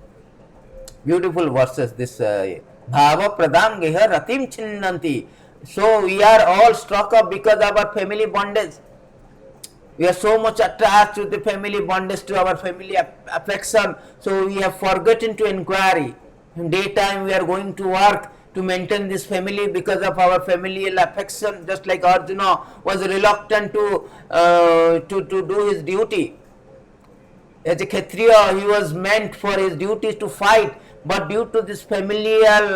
Beautiful verses, this Bhava Pradam Geha Ratim Chinnanti. So we are all struck up because of our family bondage. We are so much attached to the family bondage, to our family affection. So we have forgotten to inquiry. In daytime we are going to work to maintain this family because of our familial affection. Just like Arjuna was reluctant to do his duty. As a Kshatriya, he was meant for his duties to fight, but due to this familial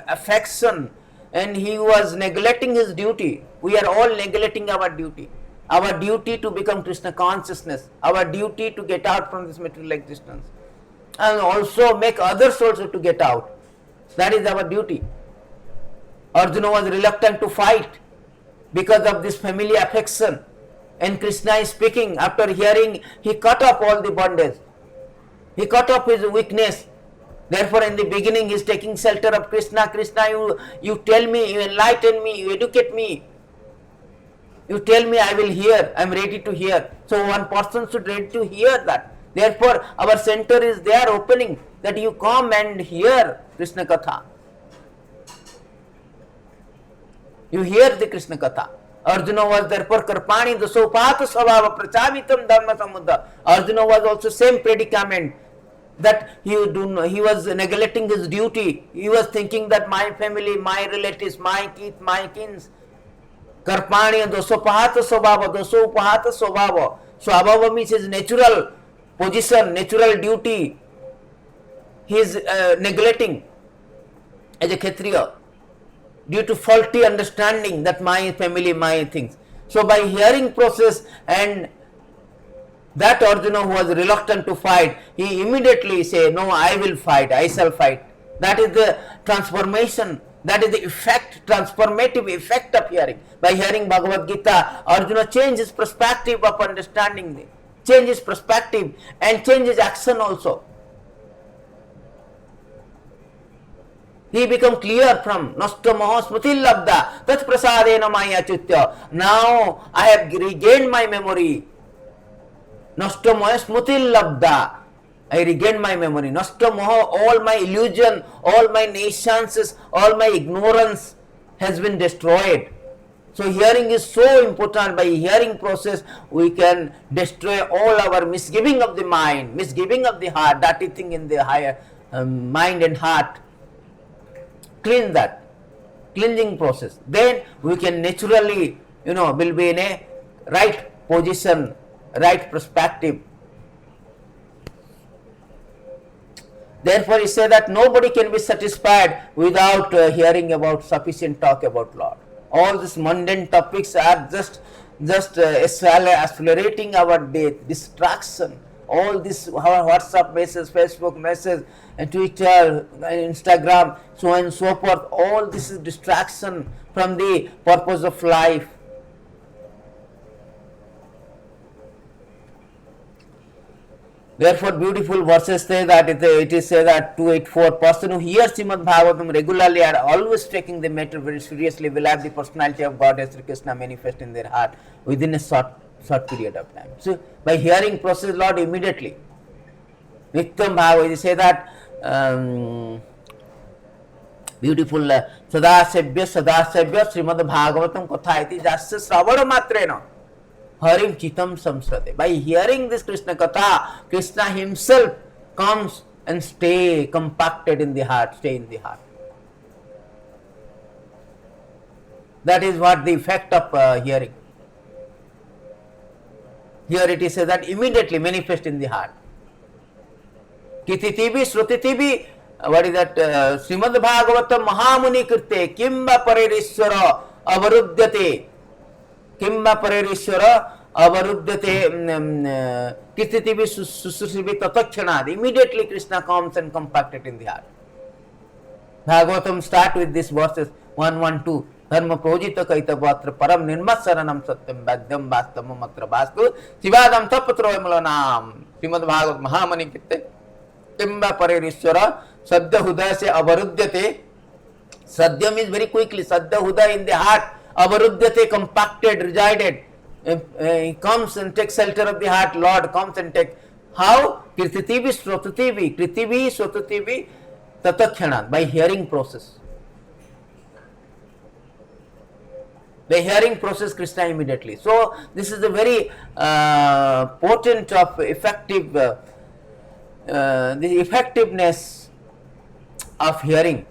affection, and he was neglecting his duty. We are all neglecting our duty. Our duty to become Krishna consciousness, our duty to get out from this material existence, and also make others also to get out. That is our duty. Arjuna was reluctant to fight because of this family affection, and Krishna is speaking. After hearing, he cut off all the bondage. He cut off his weakness. Therefore, in the beginning, he is taking shelter of Krishna. Krishna, you tell me, you enlighten me, you educate me. You tell me, I will hear, I am ready to hear. So one person should ready to hear that. Therefore, our center is there opening, that you come and hear Krishna Katha. You hear the Krishna Katha. Arjuna was therefore karpani dasopata svabhava prachavitam dharma samudha. Arjuna was also same predicament, that he was neglecting his duty. He was thinking that my family, my relatives, my kith, my kins. Karpani dosopahata svabhava, dosopahata svabhava. Svabhava means his natural position, natural duty. He is neglecting as a Kshatriya due to faulty understanding that my family, my things. So by hearing process, and that Arjuna who was reluctant to fight, he immediately say, no, I will fight, I shall fight. That is the transformation, that is the effect, transformative effect of hearing. By hearing Bhagavad Gita, Arjuna changed his perspective of understanding, change his perspective and change his action also. He become clear from Nasta Maha Smriti Labda Tat Prasadena Maya Chitya. Now I have regained my memory. Nasta Maha Smriti Labda. I regained my memory. Nasta Maha, all my illusion, all my nations, all my ignorance has been destroyed. So hearing is so important. By hearing process, we can destroy all our misgiving of the mind, misgiving of the heart, dirty thing in the higher mind and heart. Clean that, cleansing process. Then we can naturally, will be in a right position, right perspective. Therefore, he said that nobody can be satisfied without hearing about sufficient talk about Lord. All these mundane topics are just accelerating our day, distraction. All this WhatsApp message, Facebook message, and Twitter, Instagram, so on and so forth, all this is distraction from the purpose of life. Therefore, beautiful verses say that it is said that 284, person who hears Srimad Bhagavatam regularly are always taking the matter very seriously will have the personality of God as Sri Krishna manifest in their heart within a short period of time. So, by hearing process, Lord immediately. Nityam Bhagavad, say that beautiful Sadasebya Srimad Bhagavatam Katha iti jasya Sravana Matrena Harim Chitam Samsrate. By hearing this Krishna Katha, Krishna himself comes and stay compacted in the heart, stay in the heart. That is what the effect of hearing. Here it is said that immediately manifest in the heart. Kititibi, Srutitibi, what is that? Srimad Bhagavatam Mahamuni Kirte, Kimba Paririshwara Avaruddhate, Kimba Paririshwara Avaruddhate, Kititibi Susribi Tatakshana. Immediately Krishna comes and compacted in the heart. Bhagavatam start with these verses 112. धर्म प्रोजित कैतवत्र परम निर्मत्सरणम सत्यम वैद्यम वास्तवम अत्र वास्तु शिवादम तपत्रोयमल नाम श्रीमद् भागवत महामणि कित्ते किंबा परेरीश्वर सद्य हृदय से अवरुध्यते. Sadya means very quickly, Sadya Huda in the heart, Avaruddhate, compacted, resided. He comes and takes shelter of the heart, Lord comes and takes. How? Kirtitivi, Srotutivi, Kritivi, Srotutivi, Tatakshana, by hearing process. By hearing process, Krishna immediately. So, this is a very potent of effective, the effectiveness of hearing.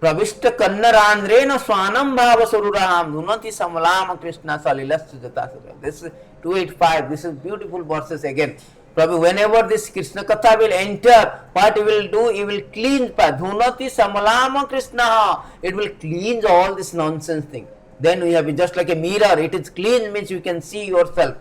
Pravishta kannarandrena swanam bhava sururaham dhunati samalam Krishna salilasya jatasura. This is 285. This is beautiful verses again. Prabhu, whenever this Krishna Katha will enter, what he will do? He will cleanse. Dhunati samalam Krishna. It will cleanse all this nonsense thing. Then we have just like a mirror. It is clean means you can see yourself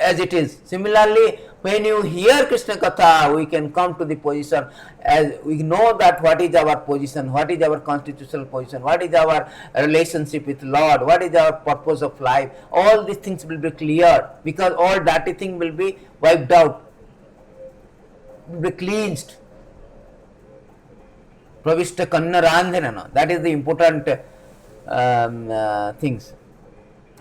as it is. Similarly, when you hear Krishna Katha, we can come to the position as we know that what is our position, what is our constitutional position, what is our relationship with Lord, what is our purpose of life. All these things will be clear because all dirty thing will be wiped out, will be cleansed. Pravishta Kanna Randhanana. That is the important things.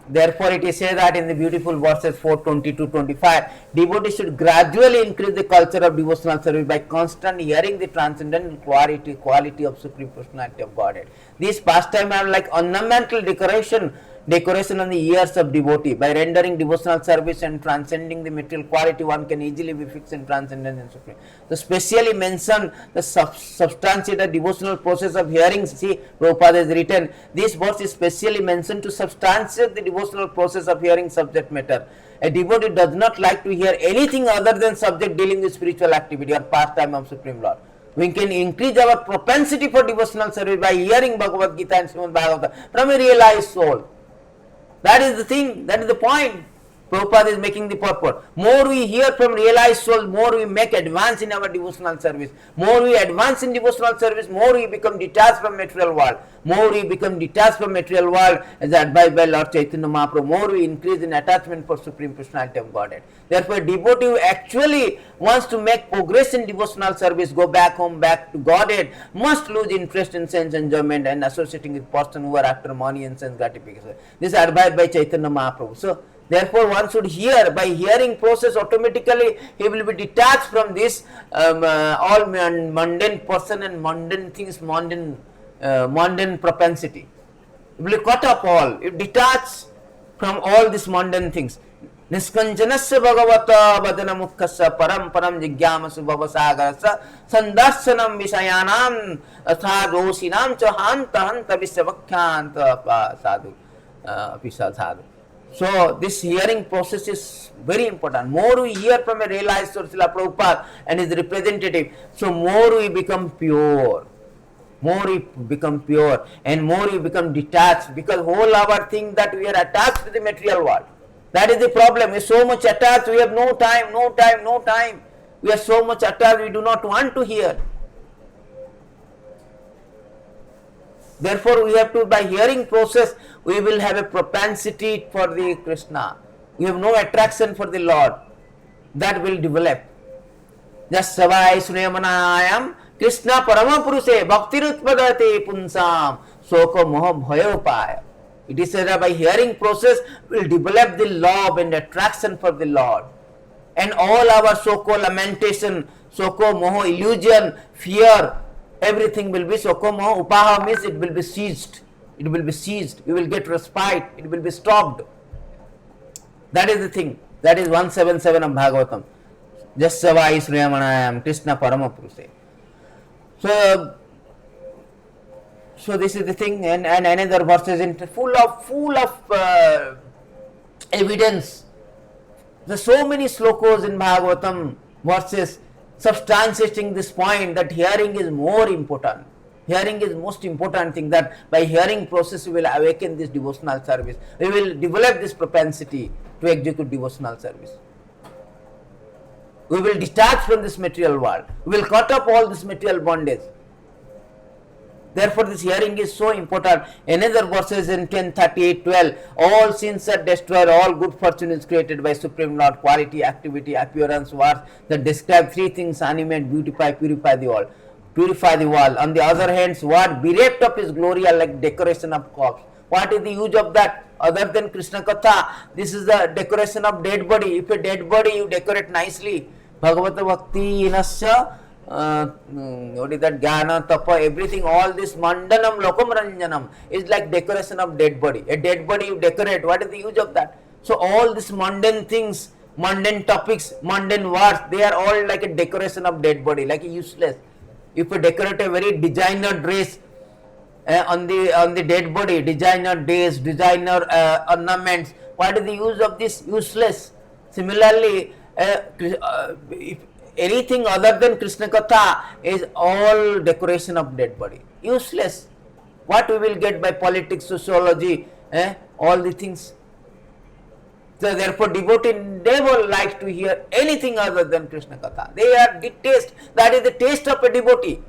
Therefore, it is said that in the beautiful verses 4:20-25, devotees should gradually increase the culture of devotional service by constant hearing the transcendental quality of Supreme Personality of Godhead. These pastimes are like ornamental decoration on the ears of devotee. By rendering devotional service and transcending the material quality, one can easily be fixed in transcendence and supreme. So specially mention the substantiate devotional process of hearing. See, Prabhupada has written, this verse is specially mentioned to substantiate the devotional process of hearing subject matter. A devotee does not like to hear anything other than subject dealing with spiritual activity or pastime of Supreme Lord. We can increase our propensity for devotional service by hearing Bhagavad Gita and Srimad Bhagavatam from a realized soul. That is the thing, that is the point. Prabhupada is making the purport. More we hear from realized soul, more we make advance in our devotional service. More we advance in devotional service, more we become detached from material world. More we become detached from material world, as advised by Lord Chaitanya Mahaprabhu, more we increase in attachment for Supreme Personality of Godhead. Therefore, a devotee who actually wants to make progress in devotional service, go back home, back to Godhead, must lose interest in sense enjoyment and associating with persons who are after money and sense gratification. This is advised by Chaitanya Mahaprabhu. So, therefore, one should hear. By hearing process, automatically he will be detached from this all mundane person and mundane things, mundane propensity. It will cut up all. It detached from all these mundane things. Niskanjanasya bhagavata vadana mukhasya param param jigyamasu bhavasagarasya sandarsanam visayanam sadhosinam cha hanta hanta visavakhyanta sadhu sadhu. So, this hearing process is very important. More we hear from a realized source, Srila Prabhupada and his representative, so more we become pure. More we become pure and more we become detached, because whole our thing that we are attached to the material world. That is the problem. We are so much attached, we have no time. We are so much attached, we do not want to hear. Therefore, we have to, by hearing process, we will have a propensity for the Krishna. We have no attraction for the Lord. That will develop. Jasavai sunemanayam Krishna paramapuruse bhaktirutpadate punsam soko moha bhayopaya. It is said that by hearing process, we will develop the love and attraction for the Lord. And all our so-called lamentation, so-called moha illusion, fear, everything will be soko moha upaha, means it will be seized. It will be seized. You will get respite. It will be stopped. That is the thing. That is 177 of Bhagavatam. Jasavai Sriyamanayam Krishna Paramapuruse. So this is the thing, and another verses in full of evidence. There are so many slokos in Bhagavatam verses substantiating this point that hearing is more important. Hearing is most important thing, that by hearing process we will awaken this devotional service. We will develop this propensity to execute devotional service. We will detach from this material world. We will cut up all this material bondage. Therefore, this hearing is so important. Another verses in 10:38:12, all sins are destroyed, all good fortune is created by Supreme Lord, quality, activity, appearance, words that describe three things: animate, beautify, purify the world. Purify the world. On the other hand, what bereft of his glory are like decoration of corpse. What is the use of that other than Krishna Katha? This is the decoration of dead body. If a dead body you decorate nicely, Bhagavata Bhakti Inasya, what is that, Jnana, Tapa, everything, all this Mandanam, Lokam Ranjanam is like decoration of dead body. A dead body you decorate, what is the use of that? So all these mundane things, mundane topics, mundane words, they are all like a decoration of dead body, like useless. If you decorate a very designer dress on the dead body, designer dress, designer ornaments, what is the use of this? Useless. Similarly, if anything other than Krishna Katha is all decoration of dead body, useless. What we will get by politics, sociology, all the things. So therefore, devotee never like to hear anything other than Krishna Katha. They are the taste. That is the taste of a devotee.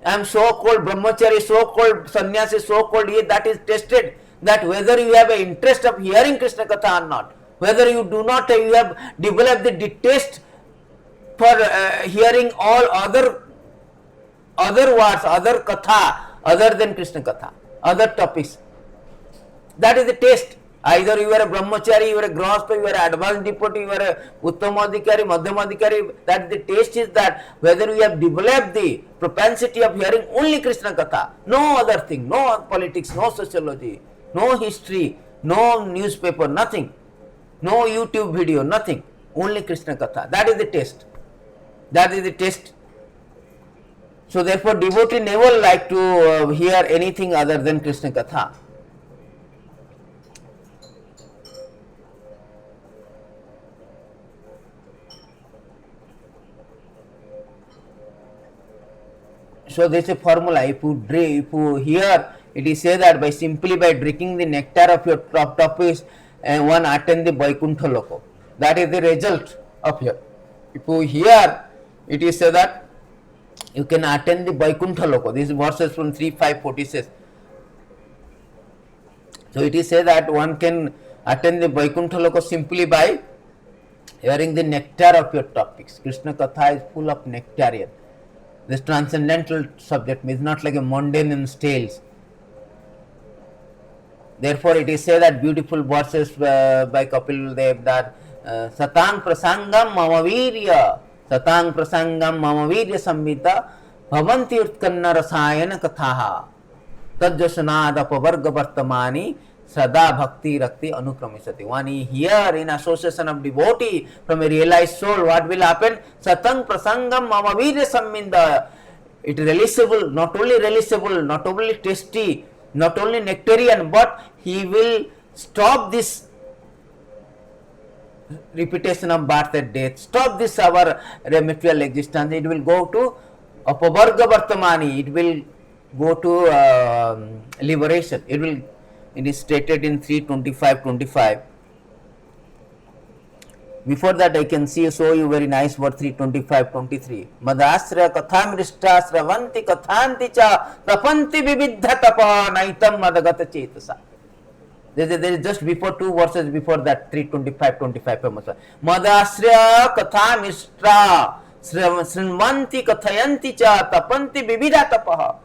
I am so-called brahmachari, so-called sannyasi, so-called that is tested. That whether you have an interest of hearing Krishna Katha or not, whether you do not, you have developed the taste for hearing all other other words, other katha, other than Krishna katha, other topics. That is the test. Either you are a brahmachari, you are a grahastha, you are an advanced devotee, you are a uttamadhikari, madhyamadhikari. That the test is that whether you have developed the propensity of hearing only Krishna katha, no other thing, no politics, no sociology, no history, no newspaper, nothing, no YouTube video, nothing, only Krishna katha. That is the test. That is the test. So therefore, devotee never like to hear anything other than Krishna katha. So there is a formula. If you hear, it is said that simply by drinking the nectar of your top topics, one attend the Vaikuntha Loko. That is the result of here. If you hear, it is said that you can attend the Vaikuntha Loko. This verses from 3:5-46. So it is said that one can attend the Vaikuntha Loko simply by hearing the nectar of your topics. Krishna Katha is full of nectarian. This transcendental subject is not like a mundane and stales. Therefore, it is said that beautiful verses by Kapil Dev that Satang Prasangam Mamavirya, Satang Prasangam Mamavirya Samhita, Bhavanti Utkanna Rasayana Kathaha, Tajjasanada Pavarga Vartamani, Sada Bhakti Rakti Anukramisati. One here in association of devotee from a realized soul, what will happen? Satang Prasangam Mamavirya Samminda. It is releasable, not only tasty, not only nectarian, but he will stop this repetition of birth and death, stop this our material existence. It will go to Apavarga Vartamani, it will go to liberation. It is stated in 3:25-25. Before that, I can show you very nice word 3:25-23. Madasra kathamrishta sravanti kathanti cha tapanti vividha tapa naitam madagata chetasa. There is just before two verses before that 3:25-25. Madasra kathamrishta sravanti kathayanti cha tapanti vividha tapa.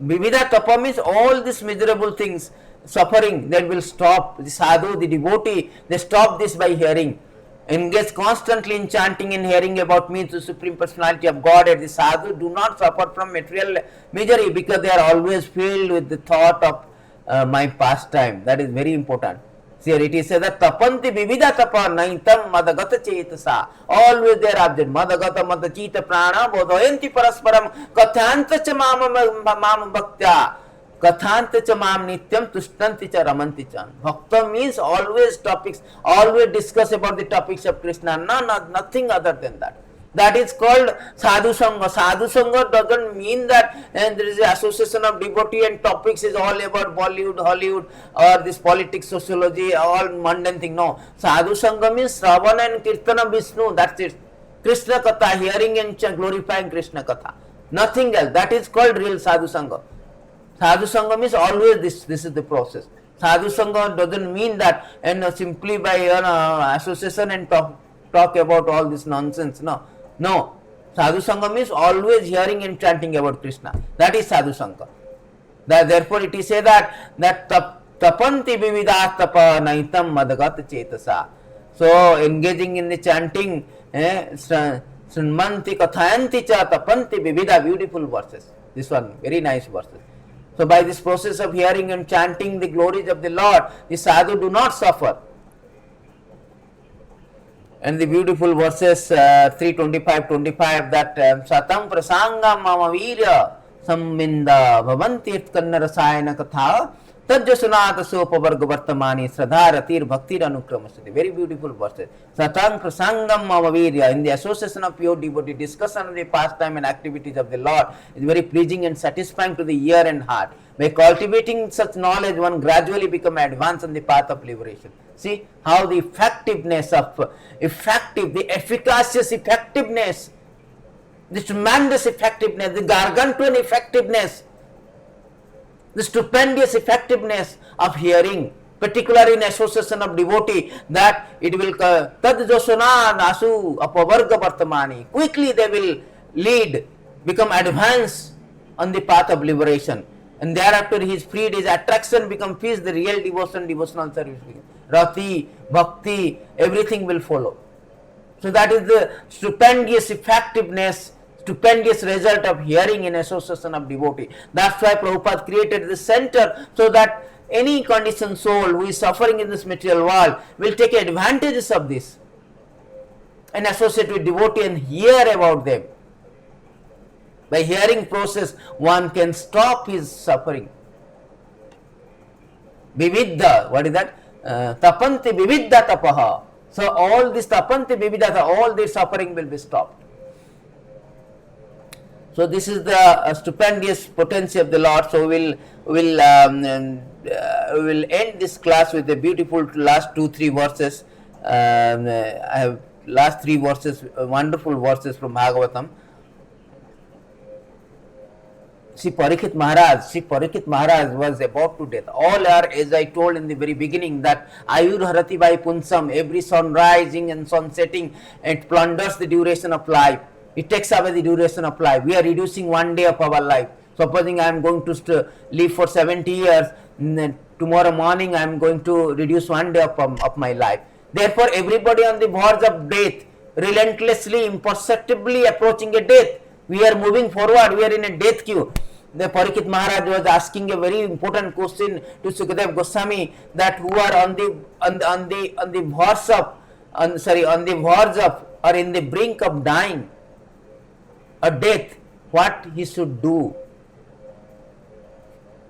Vividha tapa means all these miserable things, suffering, that will stop. The sadhu, the devotee, they stop this by hearing. Engage constantly in chanting and hearing about me, the Supreme Personality of Godhead. The sadhu do not suffer from material misery because they are always filled with the thought of my pastime. That is very important. See, here it is said that tapanti vividha tapa naitam madagata chetasa. Always their object. Madagata madachita prana bodhayanti parasparam kathanta cha mam bhaktya. Kathanta cha mam nityam tushtanti cha ramanti cha. Bhakta means always topics, always discuss about the topics of Krishna. Nothing other than that. That is called sadhu sangha. Sadhu sangha doesn't mean that there is an association of devotee and topics is all about Bollywood, Hollywood, or this politics, sociology, all mundane thing. No. Sadhu sangha means Shravana and Kirtana Vishnu. That's it. Krishna Katha, hearing and glorifying Krishna Katha. Nothing else. That is called real sadhu sangha. Sadhu sangha means always this. This is the process. Sadhu sangha doesn't mean that and simply by association and talk about all this nonsense. No. Sadhu sangha means always hearing and chanting about Krishna. That is sadhu sangha. Therefore, it is said that tapanti vividha tapa naitam madagata chetasa. So, engaging in the chanting, srimanti kathayanti cha tapanti vividha, beautiful verses. This one, very nice verses. So, by this process of hearing and chanting the glories of the Lord, the sadhu do not suffer. And the beautiful verses 3:25-25 that Satam Prasangam Mamavirya Samminda Bhavanti Kanna Rasayana Katha Tajjasunata Sopavarga Vartamani Sradharatir Bhaktir Anukramasati. Very beautiful verses. Satam Prasangam Mamavirya, in the association of pure devotee, discussion of the pastime and activities of the Lord is very pleasing and satisfying to the ear and heart. By cultivating such knowledge, one gradually become advanced on the path of liberation. See how the effectiveness, the efficacious effectiveness, the tremendous effectiveness, the gargantuan effectiveness, the stupendous effectiveness of hearing, particularly in association of devotee, that it will tad josana nasu apavarga vartamani. Quickly they will lead become advanced on the path of liberation, and thereafter he is freed, his attraction become peace, the real devotion, devotional service begins. Rati, bhakti, everything will follow. So that is the stupendous effectiveness, stupendous result of hearing in association of devotee. That's why Prabhupada created this center, so that any conditioned soul who is suffering in this material world will take advantages of this and associate with devotee and hear about them. By hearing process, one can stop his suffering. Vividha, what is that? Tapanti vividha tapaha. So all this tapanti vividha, all this suffering will be stopped. So this is the stupendous potency of the Lord. So we will end this class with a beautiful last 2-3 verses. I have last 3 verses, wonderful verses from Bhagavatam. Sri Parikshit Maharaj was about to death. All are, as I told in the very beginning, that Ayur Harati by Punsam, every sun rising and sun setting, it plunders the duration of life. It takes away the duration of life. We are reducing 1 day of our life. Supposing I am going to live for 70 years, tomorrow morning I am going to reduce 1 day of my life. Therefore, everybody on the verge of death, relentlessly, imperceptibly approaching a death. We are moving forward, we are in a death queue. The Parikshit Maharaj was asking a very important question to Sukadeva Goswami, that who are on the verge of or in the brink of dying or death, what he should do.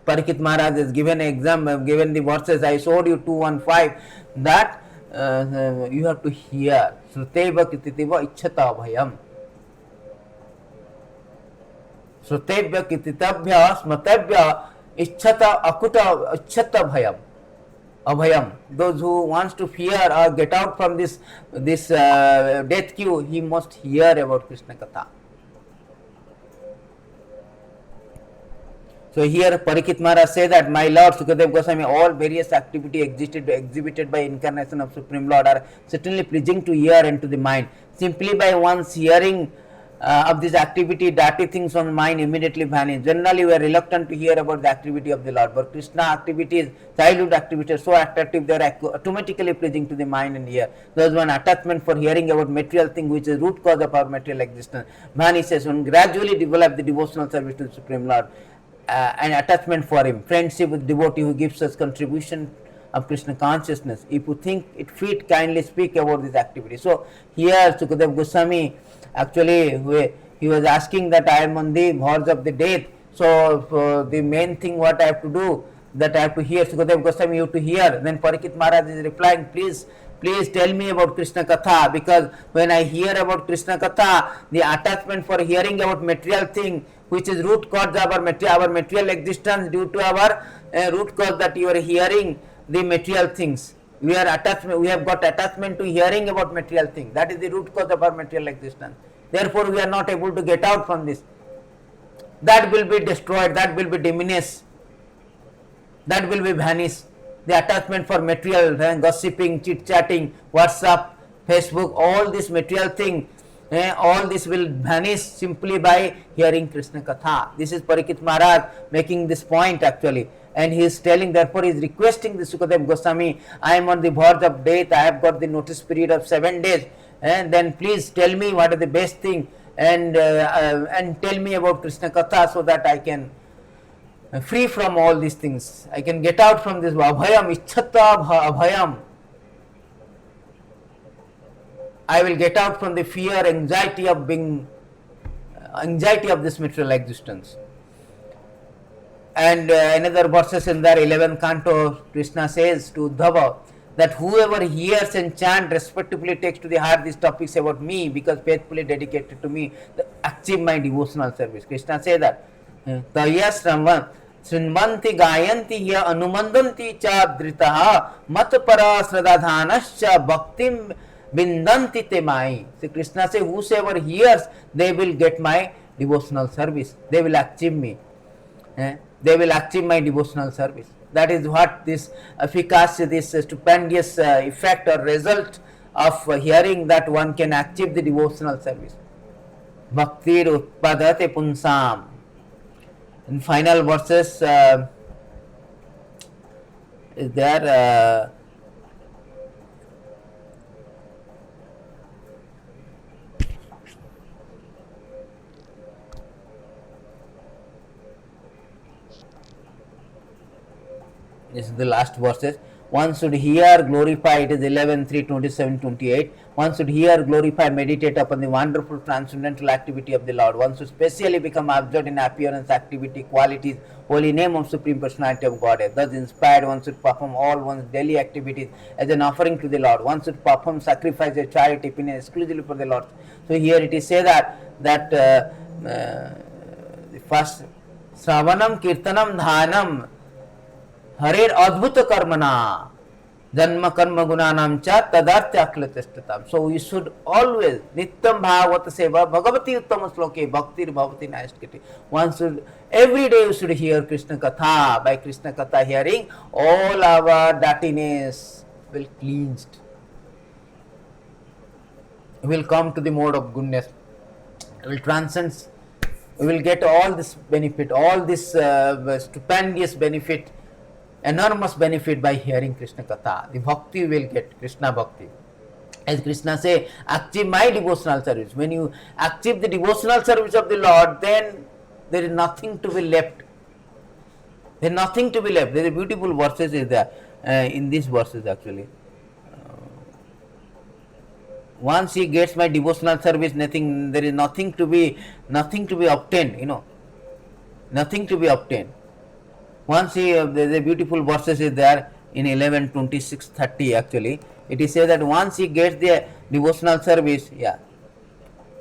Parikshit Maharaj has given an example, given the verses I showed you 2:15, that you have to hear. Sruteva kititiva ichchata bhayam. Srutevya kititabhya smatevya ichchata akuta ichchata bhayam. Abhayam. Those who wants to fear or get out from this death queue, he must hear about Krishna Katha. So here Parikshit Maharaj says that my Lord Sukadeva Goswami, all various activity exhibited by incarnation of Supreme Lord are certainly pleasing to ear and to the mind. Simply by once hearing of this activity, dirty things on mind immediately vanish. Generally, we are reluctant to hear about the activity of the Lord, but Krishna activities, childhood activities, so attractive, they are automatically pleasing to the mind and ear. There is one attachment for hearing about material thing, which is root cause of our material existence, vanishes when gradually develop the devotional service to the Supreme Lord. And attachment for him, friendship with devotee who gives us contribution of Krishna consciousness. If you think it fit, kindly speak about this activity. So here Sukadeva Goswami, actually he was asking that I am on the verge of the death. So the main thing what I have to do, that I have to hear. Sukadeva Goswami, you have to hear. Then Parikshit Maharaj is replying, please tell me about Krishna Katha, because when I hear about Krishna Katha, the attachment for hearing about material thing, which is root cause of our material existence, due to our root cause that you are hearing the material things. We have got attachment to hearing about material things. That is the root cause of our material existence. Therefore, we are not able to get out from this. That will be destroyed, that will be diminished, that will be vanished. The attachment for material, gossiping, chit-chatting, WhatsApp, Facebook, all this material thing, all this will vanish simply by hearing Krishna Katha. This is Parikshit Maharaj making this point actually, and he is telling, therefore he is requesting the Sukadeva Goswami, I am on the verge of death, I have got the notice period of 7 days, and then please tell me what is the best thing, and tell me about Krishna Katha, so that I can free from all these things. I can get out from this abhayam, ichchata abhayam. I will get out from the fear, anxiety of this material existence. And another verses in their 11th canto, Krishna says to Uddhava that whoever hears and chants, respectively takes to the heart these topics about me, because faithfully dedicated to me, achieve my devotional service. Krishna says that. Taya Srinvanti Gayanti Hya Anumandanti Cha Dritaha Matpara Sradadhanascha Bhaktim Bindanti Te Mai. So Krishna says, whosoever hears, they will get my devotional service. They will achieve me. They will achieve my devotional service. That is what this efficacy, this stupendous effect or result of hearing, that one can achieve the devotional service. bhaktir utpadate punsam. In final verses is there. This is the last verses. One should hear, glorify, it is 11, 3, 27, 28. One should hear, glorify, meditate upon the wonderful transcendental activity of the Lord. One should specially become absorbed in appearance, activity, qualities, holy name of Supreme Personality of Godhead. Thus inspired, one should perform all one's daily activities as an offering to the Lord. One should perform sacrifice of charity exclusively for the Lord. So here it is said that the first Sravanam, Kirtanam, Dhanam, हरेर अद्भुत कर्मना जन्म कर्म गुणानाम च तदार्थ अखिलचेष्टताम. So we should always नित्यम भागवत सेवा भगवती उत्तम श्लोके भक्तिर भवति नायष्टि. One should every day you should hear Krishna Katha. By Krishna Katha hearing, all our dirtiness will cleansed. We will come to the mode of goodness. We will transcend. We will get all this benefit, all this stupendous benefit, enormous benefit by hearing Krishna Katha. The bhakti will get, Krishna bhakti. As Krishna say, achieve my devotional service. When you achieve the devotional service of the Lord, then there is nothing to be left. There is nothing to be left. There is beautiful verses is there in these verses actually. Once he gets my devotional service, nothing, there is nothing to be obtained, nothing to be obtained. Once the beautiful verses is there in 11, 26, 30 actually. It is said that once he gets the devotional service,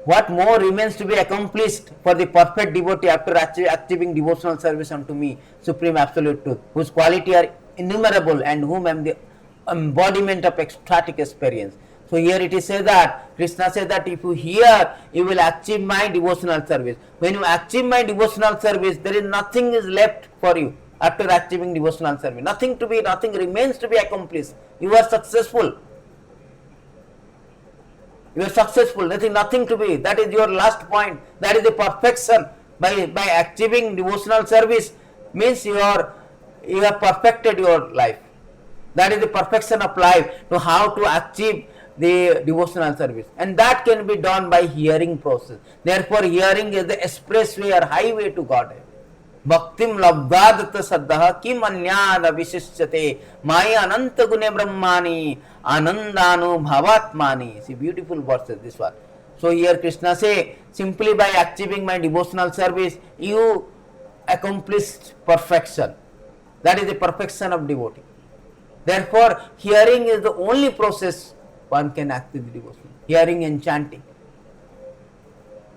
what more remains to be accomplished for the perfect devotee after achieving devotional service unto me, Supreme Absolute Truth, whose quality are innumerable and whom I am the embodiment of ecstatic experience. So here it is said that, Krishna said that if you hear, you will achieve my devotional service. When you achieve my devotional service, there is nothing is left for you. After achieving devotional service, nothing remains to be accomplished. You are successful. You are successful. Nothing to be. That is your last point. That is the perfection. By achieving devotional service means you have perfected your life. That is the perfection of life. To how to achieve the devotional service, and that can be done by hearing process. Therefore, hearing is the expressway or highway to Godhead. Bhaktim labdhat saddha kim anyad vishishyate maya ananta gune brahmani anandanu bhavatmani. See, beautiful verses this one. So here Krishna say, simply by achieving my devotional service, you accomplished perfection. That is the perfection of devotee. Therefore, hearing is the only process one can achieve the devotion. Hearing and chanting.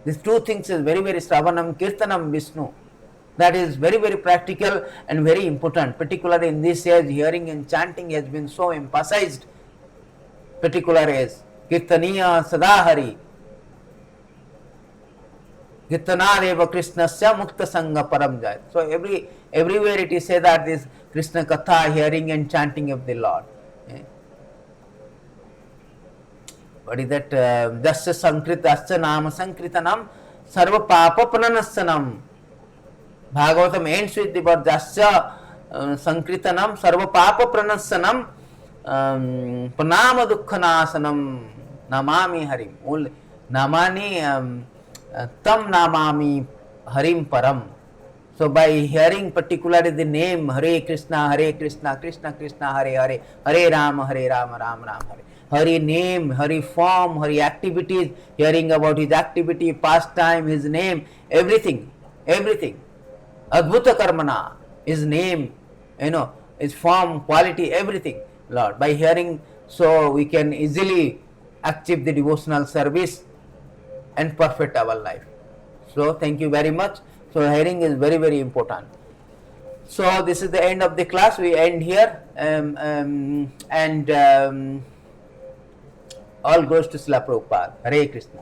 These two things is very, very Sravanam, Kirtanam, Vishnu. That is very, very practical and very important. Particularly in this age, hearing and chanting has been so emphasized. Particular age. Kirtaniya Sadahari. Kirtanadeva Krishnasya Mukta Sangha Param Jayat. So everywhere it is said that this Krishna Katha, hearing and chanting of the Lord. What is that? Jasya Sankritasya Nama Sankritanam Sarva Papa Pranasyanam. Bhagavatam ends with the word Jasya Sankritanam Sarva Papa Pranasyanam Pranama Dukkhanasanam Namami Harim. Only Namani Tam Namami Harim Param. So by hearing particularly the name Hare Krishna, Krishna Krishna, Hare Hare, Hare Rama, Rama Rama, Hare. Hari name, Hari form, Hari activities, hearing about his activity, pastime, his name, everything. Adbhuta Karmana, his name, his form, quality, everything, Lord. By hearing, so we can easily achieve the devotional service and perfect our life. So thank you very much. So hearing is very, very important. So this is the end of the class. We end here and all goes to Srila Prabhupada. Hare Krishna.